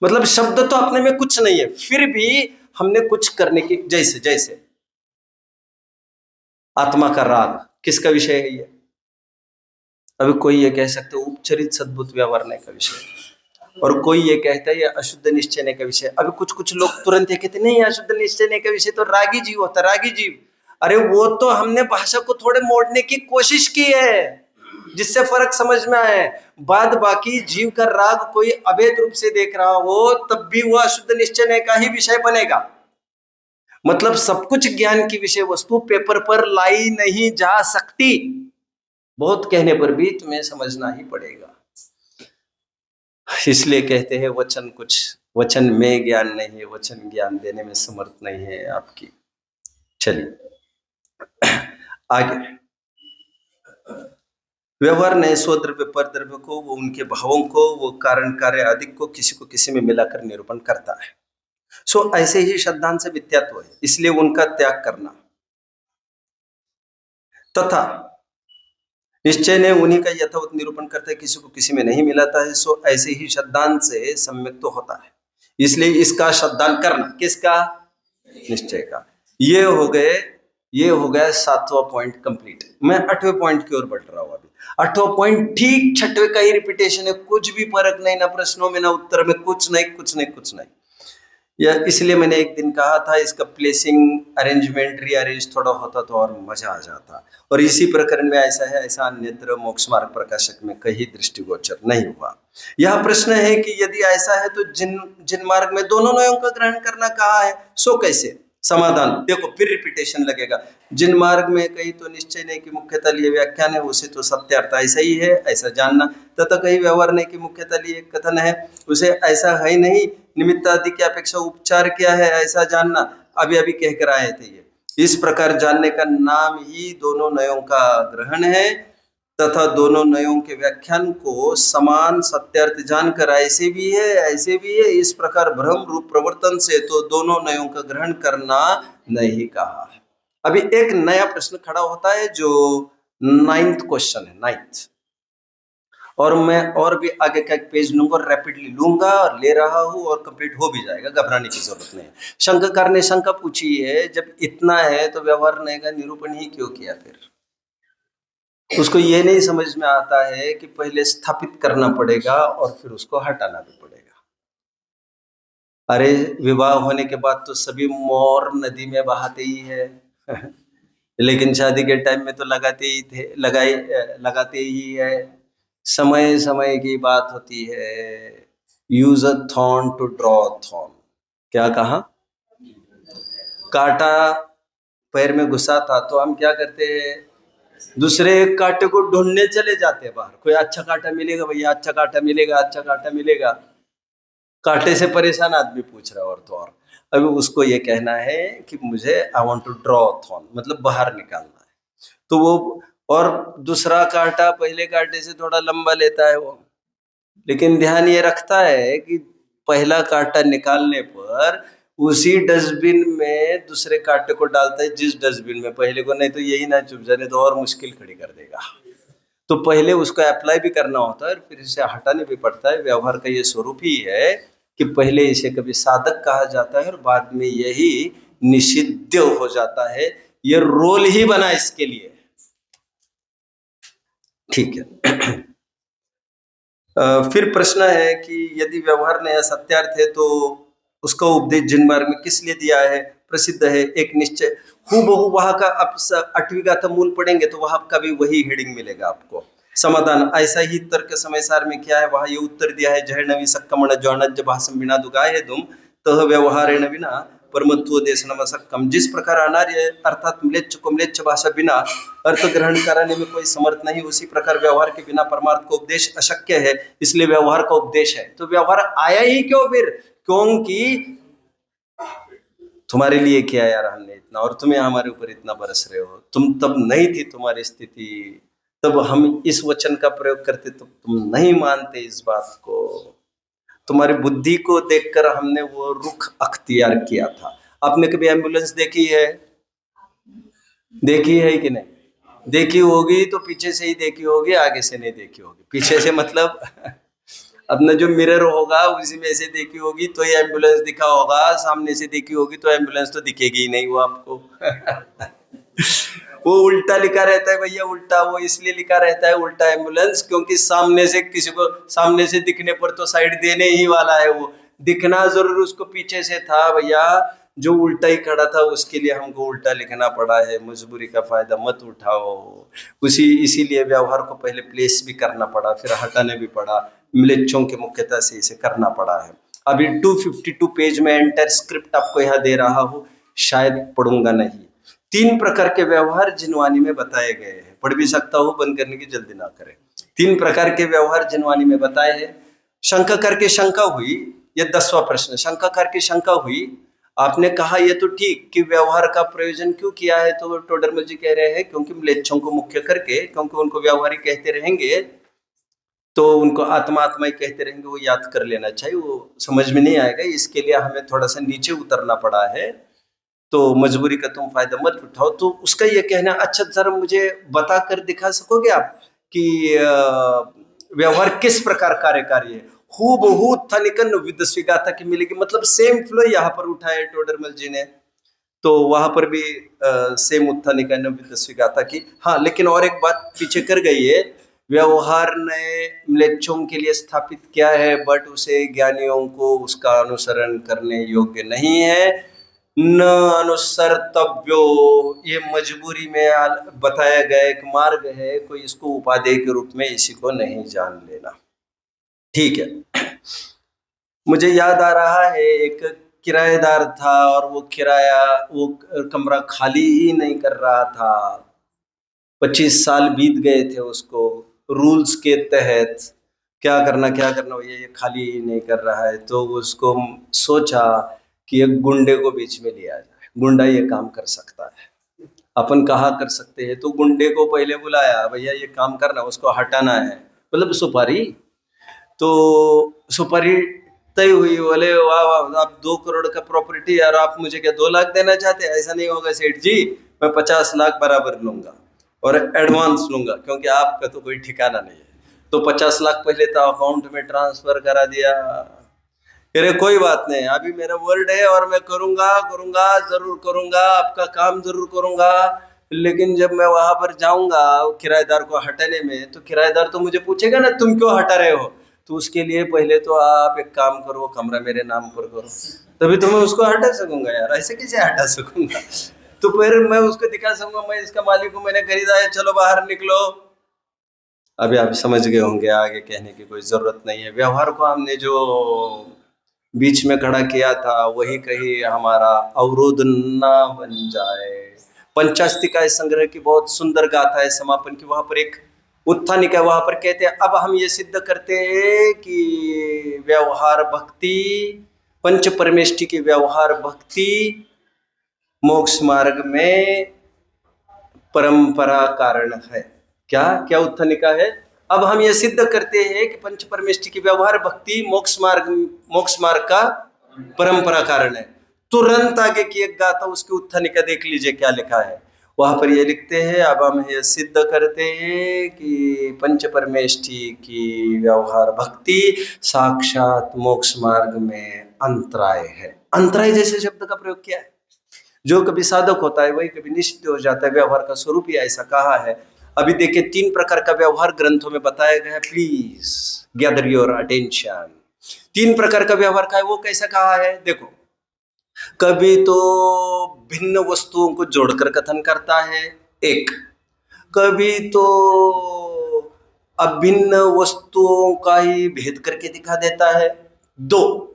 मतलब शब्द तो अपने में कुछ नहीं है, फिर भी हमने कुछ करने की, जैसे आत्मा का राग किसका विषय है ये? अभी कोई ये कह सकते हो उपचरित सद्भुत व्यवहार का विषय, और कोई ये कहता है ये अशुद्ध निश्चय का विषय। अभी कुछ लोग तुरंत ये कहते नहीं अशुद्ध निश्चय का विषय तो रागी जीव होता, रागी जीव। अरे वो तो हमने भाषा को थोड़े मोड़ने की कोशिश की है जिससे फर्क समझ में आए। बाद बाकी जीव का राग कोई अभेद रूप से देख रहा हो तब भी वो अशुद्ध निश्चय का ही विषय बनेगा। मतलब सब कुछ ज्ञान की विषय वस्तु पेपर पर लाई नहीं जा सकती। बहुत कहने पर भी तुम्हें समझना ही पड़ेगा। इसलिए कहते हैं वचन में ज्ञान नहीं है, वचन ज्ञान देने में समर्थ नहीं है आपकी। चलिए आगे। व्यवहार ने स्वद्रव्य परद्रव्य को, वो उनके भावों को, वो कारण कार्य आदि को किसी को किसी में मिलाकर निरूपण करता है। सो ऐसे ही श्रद्धांत से विद्यात्व है, इसलिए उनका त्याग करना तथा निश्चय ने उन्हीं का यथावत निरूपण करता है, किसी को किसी में नहीं मिलाता है। सो ऐसे ही श्रद्धांत से सम्यक तो होता है, इसलिए इसका श्रद्धांत करना, किसका? निश्चय का। ये हो गया 7वां पॉइंट कंप्लीट। मैं 8वें पॉइंट की ओर बढ़ रहा हूं। अभी 8वां पॉइंट ठीक 6वें का ही रिपीटेशन है, कुछ भी फर्क नहीं, ना प्रश्नों में ना उत्तर में, कुछ नहीं। या इसलिए मैंने एक दिन कहा था इसका प्लेसिंग अरेंजमेंट रीअरेंज थोड़ा होता तो और मजा आ जाता। और इसी प्रकरण में ऐसा है, ऐसा अन्यत्र मोक्ष मार्ग प्रकाशक में कहीं दृष्टिगोचर नहीं हुआ। यह प्रश्न है कि यदि ऐसा है तो जिन मार्ग में दोनों नयों का ग्रहण करना कहा है, सो कैसे? समाधान देखो, फिर रिपीटेशन लगेगा। जिन मार्ग में कहीं तो निश्चय नहीं कि मुख्यतः लिए व्याख्यान है, उसे तो सत्यार्थ ऐसा ही है ऐसा जानना, तथा कहीं व्यवहार नहीं कि मुख्यतः लिए कथन है, उसे ऐसा है नहीं, निमित्त आदि की अपेक्षा उपचार क्या है ऐसा जानना। अभी कह कर आए थे ये। इस प्रकार जानने का नाम ही दोनों नयों का ग्रहण है, तथा दोनों नयों के व्याख्यान को समान सत्यार्थ जानकर ऐसे भी है इस प्रकार भ्रम रूप प्रवर्तन से तो दोनों नयों का ग्रहण करना नहीं कहा है। अभी एक नया प्रश्न खड़ा होता है जो 9th क्वेश्चन है, 9th। और मैं और भी आगे का एक पेज नंबर रैपिडली लूंगा और ले रहा हूं और कंप्लीट हो भी जाएगा, घबराने की जरूरत नहीं है। शंकाकार ने शंका पूछी है, जब इतना है तो व्यवहार नहीं का निरूपण ही क्यों किया? फिर उसको ये नहीं समझ में आता है कि पहले स्थापित करना पड़ेगा और फिर उसको हटाना भी पड़ेगा। अरे विवाह होने के बाद तो सभी मोर नदी में बहाते ही है लेकिन शादी के टाइम में तो लगाते ही है। समय समय की बात होती है। Use a thorn to draw thorn. क्या कहा? कांटा पैर में घुसा था तो हम क्या करते हैं, दूसरे कांटे को ढूंढने चले जाते हैं बाहर। कोई अच्छा कांटा मिलेगा भैया, अच्छा कांटा मिलेगा। कांटे से परेशान आदमी पूछ रहा है और तो और। अभी उसको ये कहना है कि मुझे I want to draw thorn, मतलब बाहर निकालना है। तो वो और दूसरा कांटा पहले कांटे से थोड़ा लंबा लेता है वो, लेकिन ध्यान ये रखता है कि पहला कांटा निकालने पर उसी डस्टबिन में दूसरे कांटे को डालता है जिस डस्टबिन में पहले को, नहीं तो यही ना चुप जाने तो और मुश्किल खड़ी कर देगा। तो पहले उसको अप्लाई भी करना होता है और फिर इसे हटाने भी पड़ता है। व्यवहार का ये स्वरूप ही है कि पहले इसे कभी साधक कहा जाता है और बाद में यही निषिद्ध हो जाता है। ये रोल ही बना इसके लिए, ठीक है। फिर प्रश्न है कि यदि व्यवहार नया सत्यार्थ है तो उसका उपदेश जिन मार्ग में किस लिए दिया है? प्रसिद्ध है एक निश्चय। हूबहू वहां का आप 8वीं गाथा मूल पढ़ेंगे तो वहां का भी वही हेडिंग मिलेगा आपको। समाधान ऐसा ही तर्क समय सार में क्या है, वहां ये उत्तर दिया है। जय नवी सक्कमण ज्वानज भाषम बिना दुगाए तुम तह व्यवहार बिना परमत्व देश नमसक्कम। जिस प्रकार अनार्य अर्थात म्लेच्छ को म्लेच्छ भाषा बिना अर्थ ग्रहण कराने में कोई समर्थ नहीं, उसी प्रकार व्यवहार के बिना परमार्थ का उपदेश अशक्य है, इसलिए व्यवहार का उपदेश है। तो व्यवहार आया ही क्यों फिर? क्योंकि तुम्हारे लिए किया यार हमने इतना, और तुम्हें हमारे ऊपर इतना बरस रहे हो। तुम तब नहीं थी तुम्हारी स्थिति, तब हम इस वचन का प्रयोग करते तो तुम नहीं मानते इस बात को। तुम्हारी बुद्धि को देखकर हमने वो रुख अख्तियार किया था। आपने कभी एम्बुलेंस देखी है कि नहीं? देखी होगी तो पीछे से ही देखी होगी, आगे से नहीं देखी होगी। पीछे से मतलब अपना जो मिरर होगा उसी में से देखी होगी तो ये एम्बुलेंस दिखा होगा, सामने से देखी होगी तो एम्बुलेंस तो दिखेगी ही नहीं वो आपको। वो उल्टा लिखा रहता है भैया, उल्टा। वो इसलिए लिखा रहता है उल्टा एम्बुलेंस क्योंकि सामने से किसी को सामने से दिखने पर तो साइड देने ही वाला है। वो दिखना जरूर उसको पीछे से था भैया, जो उल्टा ही खड़ा था उसके लिए हमको उल्टा लिखना पड़ा है। मजबूरी का फायदा मत उठाओ। इसीलिए व्यवहार को पहले प्लेस भी करना पड़ा, फिर हटाने भी पड़ा। म्लेच्छों के मुख्यता से इसे करना पड़ा है। अभी 252 पेज में एंटायर स्क्रिप्ट आपको यहाँ दे रहा हूँ, शायद पढ़ूंगा नहीं। 3 प्रकार के व्यवहार जिनवानी में बताए गए हैं। पढ़ भी सकता हूँ, बंद करने की जल्दी ना करें। 3 प्रकार के व्यवहार जिनवानी में बताए हैं। शंका करके शंका हुई, ये 10वां प्रश्न। शंका करके शंका हुई, आपने कहा ये तो ठीक कि व्यवहार का प्रयोजन क्यों किया है, तो टोडरमल जी कह रहे हैं क्योंकि म्लेच्छों को मुख्य करके, क्योंकि उनको व्यवहारिक कहते रहेंगे तो उनको आत्मा आत्मा ही कहते रहेंगे, वो याद कर लेना चाहिए, वो समझ में नहीं आएगा। इसके लिए हमें थोड़ा सा नीचे उतरना पड़ा है, तो मजबूरी का तुम फायदा मत उठाओ। तो उसका ये कहना, अच्छा जरा मुझे बता कर दिखा सकोगे आप कि व्यवहार किस प्रकार कार्यकारी है। हूबहू थनिकन विदस्विगाता की मिलेगी, मतलब सेम फ्लो यहाँ पर उठाया टोडरमल जी ने, तो वहां पर भी सेम उत्थानिकन विदस्विगाता की। हाँ, लेकिन और एक बात पीछे कर गई है, व्यवहार ने म्लेच्छों के लिए स्थापित किया है, बट उसे ज्ञानियों को उसका अनुसरण करने योग्य नहीं है। न अनुसर्तव्यो, ये मजबूरी में बताया गया एक मार्ग है, कोई इसको उपादेय के रूप में इसी को नहीं जान लेना। ठीक है, मुझे याद आ रहा है एक किराएदार था और वो कमरा खाली ही नहीं कर रहा था। 25 साल बीत गए थे उसको, रूल्स के तहत क्या करना भैया, ये खाली ही नहीं कर रहा है। तो उसको सोचा कि एक गुंडे को बीच में लिया जाए, गुंडा ये काम कर सकता है, अपन कहा कर सकते हैं। तो गुंडे को पहले बुलाया, भैया ये काम करना, उसको हटाना है, मतलब सुपारी। तो सुपारी तय हुई, बोले वाह वाह, आप 2 करोड़ का प्रॉपर्टी और आप मुझे क्या 2 लाख देना चाहते हैं? ऐसा नहीं होगा सेठ जी, मैं 50 लाख बराबर लूंगा और एडवांस लूंगा, क्योंकि आपका तो कोई ठिकाना नहीं है। तो 50 लाख पहले तो अकाउंट में ट्रांसफर करा दिया। अरे कोई बात नहीं, अभी मेरा वर्ड है और मैं करूंगा जरूर करूंगा, आपका काम जरूर करूंगा। लेकिन जब मैं वहां पर जाऊंगा किराएदार को हटाने में, तो किराएदार तो मुझे पूछेगा ना तुम क्यों हटा रहे हो। तो उसके लिए पहले तो आप एक काम करो, कमरा मेरे नाम पर करो, तभी तो मैं उसको हटा सकूंगा यार, ऐसे कैसे हटा सकूंगा। तो फिर मैं उसको दिखा सकूंगा, मैं इसका मालिक हूँ, मैंने खरीदा है, चलो बाहर निकलो। अभी आप समझ गए होंगे, आगे कहने की कोई जरूरत नहीं है। व्यवहार को हमने जो बीच में खड़ा किया था, वही कहीं हमारा अवरोध ना बन जाए। पंचास्तिका संग्रह की बहुत सुंदर गाथा है समापन की, वहां पर एक उत्थानिका, वहां पर कहते हैं, अब हम ये सिद्ध करते हैं कि व्यवहार भक्ति, पंच परमेष्टि की व्यवहार भक्ति मोक्ष मार्ग में परंपरा कारण है। क्या क्या उत्थानिका है? अब हम ये सिद्ध करते हैं कि पंच परमेष्टि की व्यवहार भक्ति मोक्ष मार्ग का परंपरा कारण है। तुरंत आगे की एक गाथा, उसकी उत्थानिका देख लीजिए क्या लिखा है। वहां पर ये लिखते हैं, अब हम ये सिद्ध करते हैं कि पंच परमेष्टि की व्यवहार भक्ति साक्षात मोक्ष मार्ग में अंतराय है। अंतराय जैसे शब्द का प्रयोग किया है। जो कभी साधक होता है वही कभी निश्चित हो जाता है, व्यवहार का स्वरूप ही ऐसा कहा है। अभी देखिए 3 प्रकार का व्यवहार ग्रंथों में बताया गया है, प्लीज गैदर योर अटेंशन। 3 प्रकार का व्यवहार का है, वो कैसा कहा है देखो। कभी तो भिन्न वस्तुओं को जोड़कर कथन करता है, 1। कभी तो अभिन्न वस्तुओं का ही भेद करके दिखा देता है, 2।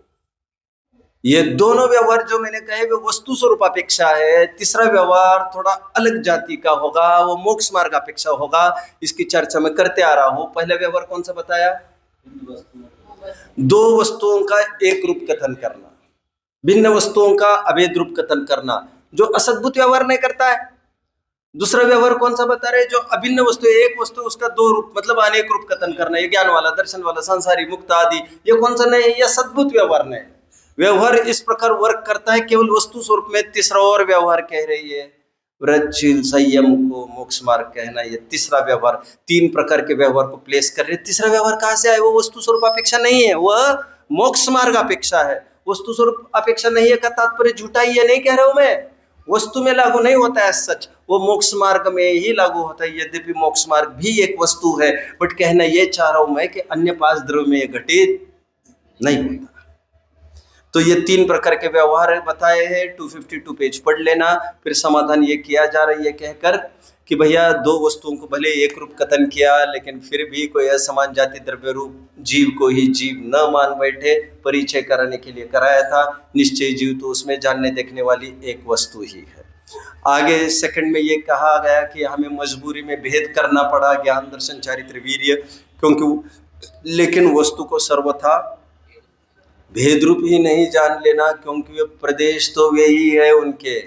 ये दोनों व्यवहार जो मैंने कहे वो वस्तु स्वरूप अपेक्षा है। तीसरा व्यवहार थोड़ा अलग जाति का होगा, वो मोक्ष मार्ग अपेक्षा होगा। इसकी चर्चा मैं करते आ रहा हूं। पहला व्यवहार कौन सा बताया? 2 वस्तुओं का एक रूप कथन करना, भिन्न वस्तुओं का अभेद रूप कथन करना, जो असद्भुत व्यवहार नहीं करता है। दूसरा व्यवहार कौन सा बता रहे? जो अभिन्न वस्तु, एक वस्तु उसका 2 रूप, मतलब अनेक रूप कथन करना, ये ज्ञान वाला, दर्शन वाला, संसारी, मुक्त आदि, ये कौन सा नहीं है? यह सद्भुत व्यवहार नहीं। व्यवहार इस प्रकार वर्क करता है केवल वस्तु स्वरूप में। तीसरा और व्यवहार कह रही है, व्रतशील संयम को मोक्ष मार्ग कहना, ये तीसरा व्यवहार। 3 प्रकार के व्यवहार को प्लेस कर रहे। तीसरा व्यवहार कहां से आए? वो वस्तु स्वरूप अपेक्षा नहीं है, वह मोक्ष मार्ग अपेक्षा है। वस्तु स्वरूप अपेक्षा नहीं है का तात्पर्य झूठा ही है नहीं कह रहा हूं मैं, वस्तु में लागू नहीं होता है सच, वो मोक्ष मार्ग में ही लागू होता है। यद्यपि मोक्ष मार्ग भी एक वस्तु है, बट कहना ये चाह रहा हूं मैं कि अन्य 5 द्रव्य में घटित नहीं होता। तो ये 3 प्रकार के व्यवहार बताए हैं। 252 पेज पढ़ लेना। फिर समाधान ये किया जा रहा है ये कहकर कि भैया 2 वस्तुओं को भले एक रूप कथन किया, लेकिन फिर भी कोई असमान जाति द्रव्य रूप जीव को ही जीव न मान बैठे, परिचय कराने के लिए कराया था। निश्चय जीव तो उसमें जानने देखने वाली एक वस्तु ही है। आगे सेकंड में ये कहा गया कि हमें मजबूरी में भेद करना पड़ा ज्ञान दर्शन चारित्र वीर्य, क्योंकि लेकिन वस्तु को सर्वथा भेद रूप ही नहीं जान लेना, क्योंकि वे प्रदेश तो वे ही है उनके।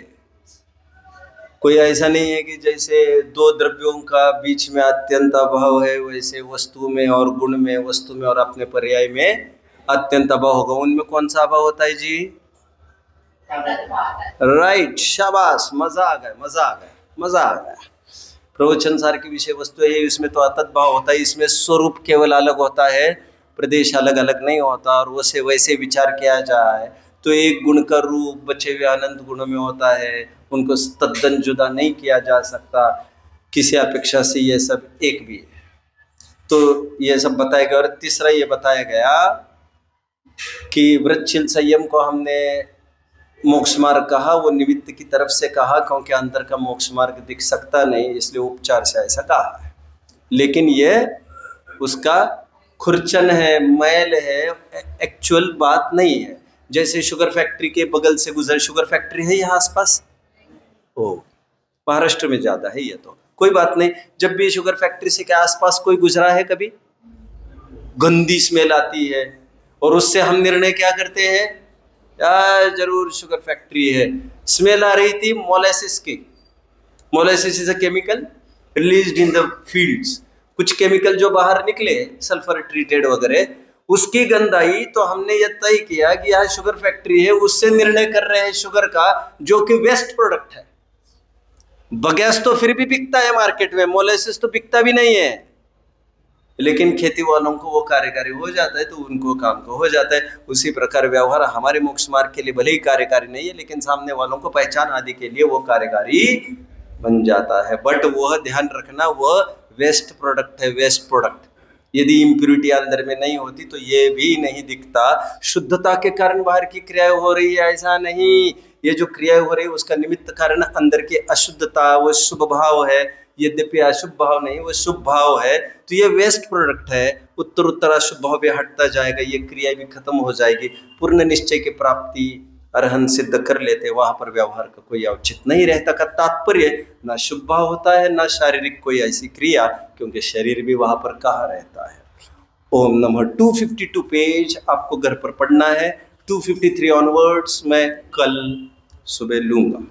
कोई ऐसा नहीं है कि जैसे दो द्रव्यों का बीच में अत्यंत अभाव है, वैसे वस्तु में और गुण में, वस्तु में और अपने पर्याय में अत्यंत अभाव होगा। उनमें कौन सा अभाव होता है जी? राइट, शाबाश, मजा आ गया, मजा आ गया, मजा आ गया। प्रवचन सार की विषय वस्तु है, इसमें तो अतत भाव होता है, इसमें स्वरूप केवल अलग होता है, प्रदेश अलग अलग नहीं होता। और वैसे वैसे विचार किया जाए तो एक गुण का रूप बचे हुए अनंत गुणों में होता है, उनको तद्दन जुदा नहीं किया जा सकता किसी अपेक्षा से, ये सब एक भी है। तो ये सब बताया गया। और तीसरा ये बताया गया कि वृक्षशील संयम को हमने मोक्ष मार्ग कहा, वो निमित्त की तरफ से कहा, क्योंकि अंदर का मोक्ष मार्ग दिख सकता नहीं, इसलिए उपचार से ऐसा कहा है। लेकिन ये उसका खुरचन है, मैल है, एक्चुअल बात नहीं है। जैसे शुगर फैक्ट्री के बगल से गुजर, शुगर फैक्ट्री है यहाँ आसपास, ओ महाराष्ट्र में ज्यादा है ये, तो कोई बात नहीं। जब भी शुगर फैक्ट्री से के आसपास कोई गुजरा है कभी, गंदी स्मेल आती है, और उससे हम निर्णय क्या करते हैं, यार जरूर शुगर फैक्ट्री है। स्मेल आ रही थी मोलेसिस की। Molasses is a chemical released in the fields. कुछ केमिकल जो बाहर निकले सल्फर ट्रीटेड वगैरह, उसकी गंध आई, तो हमने ये तय किया कि यहाँ शुगर फैक्ट्री है, उससे निर्णय कर रहे हैं शुगर का, जो कि वेस्ट प्रोडक्ट है। बगैस तो फिर भी बिकता है मार्केट में, मोलेसिस तो बिकता भी नहीं है, लेकिन खेती वालों को वो कार्यकारी हो जाता है, तो उनको काम को हो जाता है। उसी प्रकार व्यवहार हमारे मोक्ष मार्ग के लिए भले ही कार्यकारी नहीं है, लेकिन सामने वालों को पहचान आदि के लिए वो कार्यकारी बन जाता है। बट वह ध्यान रखना, वह वेस्ट प्रोडक्ट है, वेस्ट प्रोडक्ट। यदि इम्प्यूरिटी अंदर में नहीं होती तो ये भी नहीं दिखता। शुद्धता के कारण बाहर की क्रियाएं हो रही है, ऐसा नहीं। ये जो क्रियाएं हो रही है उसका निमित्त कारण अंदर की अशुद्धता, वो शुभ भाव है, यद्यपि अशुभ भाव नहीं, वो शुभ भाव है। तो ये वेस्ट प्रोडक्ट है। उत्तर उत्तर अशुभ भाव भी हटता जाएगा, ये क्रिया भी खत्म हो जाएगी। पूर्ण निश्चय की प्राप्ति अरहंत सिद्ध कर लेते, वहां पर व्यवहार का कोई औचित्य नहीं रहता। का तात्पर्य ना शुभ भाव होता है, ना शारीरिक कोई ऐसी क्रिया, क्योंकि शरीर भी वहां पर कहाँ रहता है। ओम नमः। 252 पेज आपको घर पर पढ़ना है, 253 ऑनवर्ड्स मैं कल सुबह लूंगा।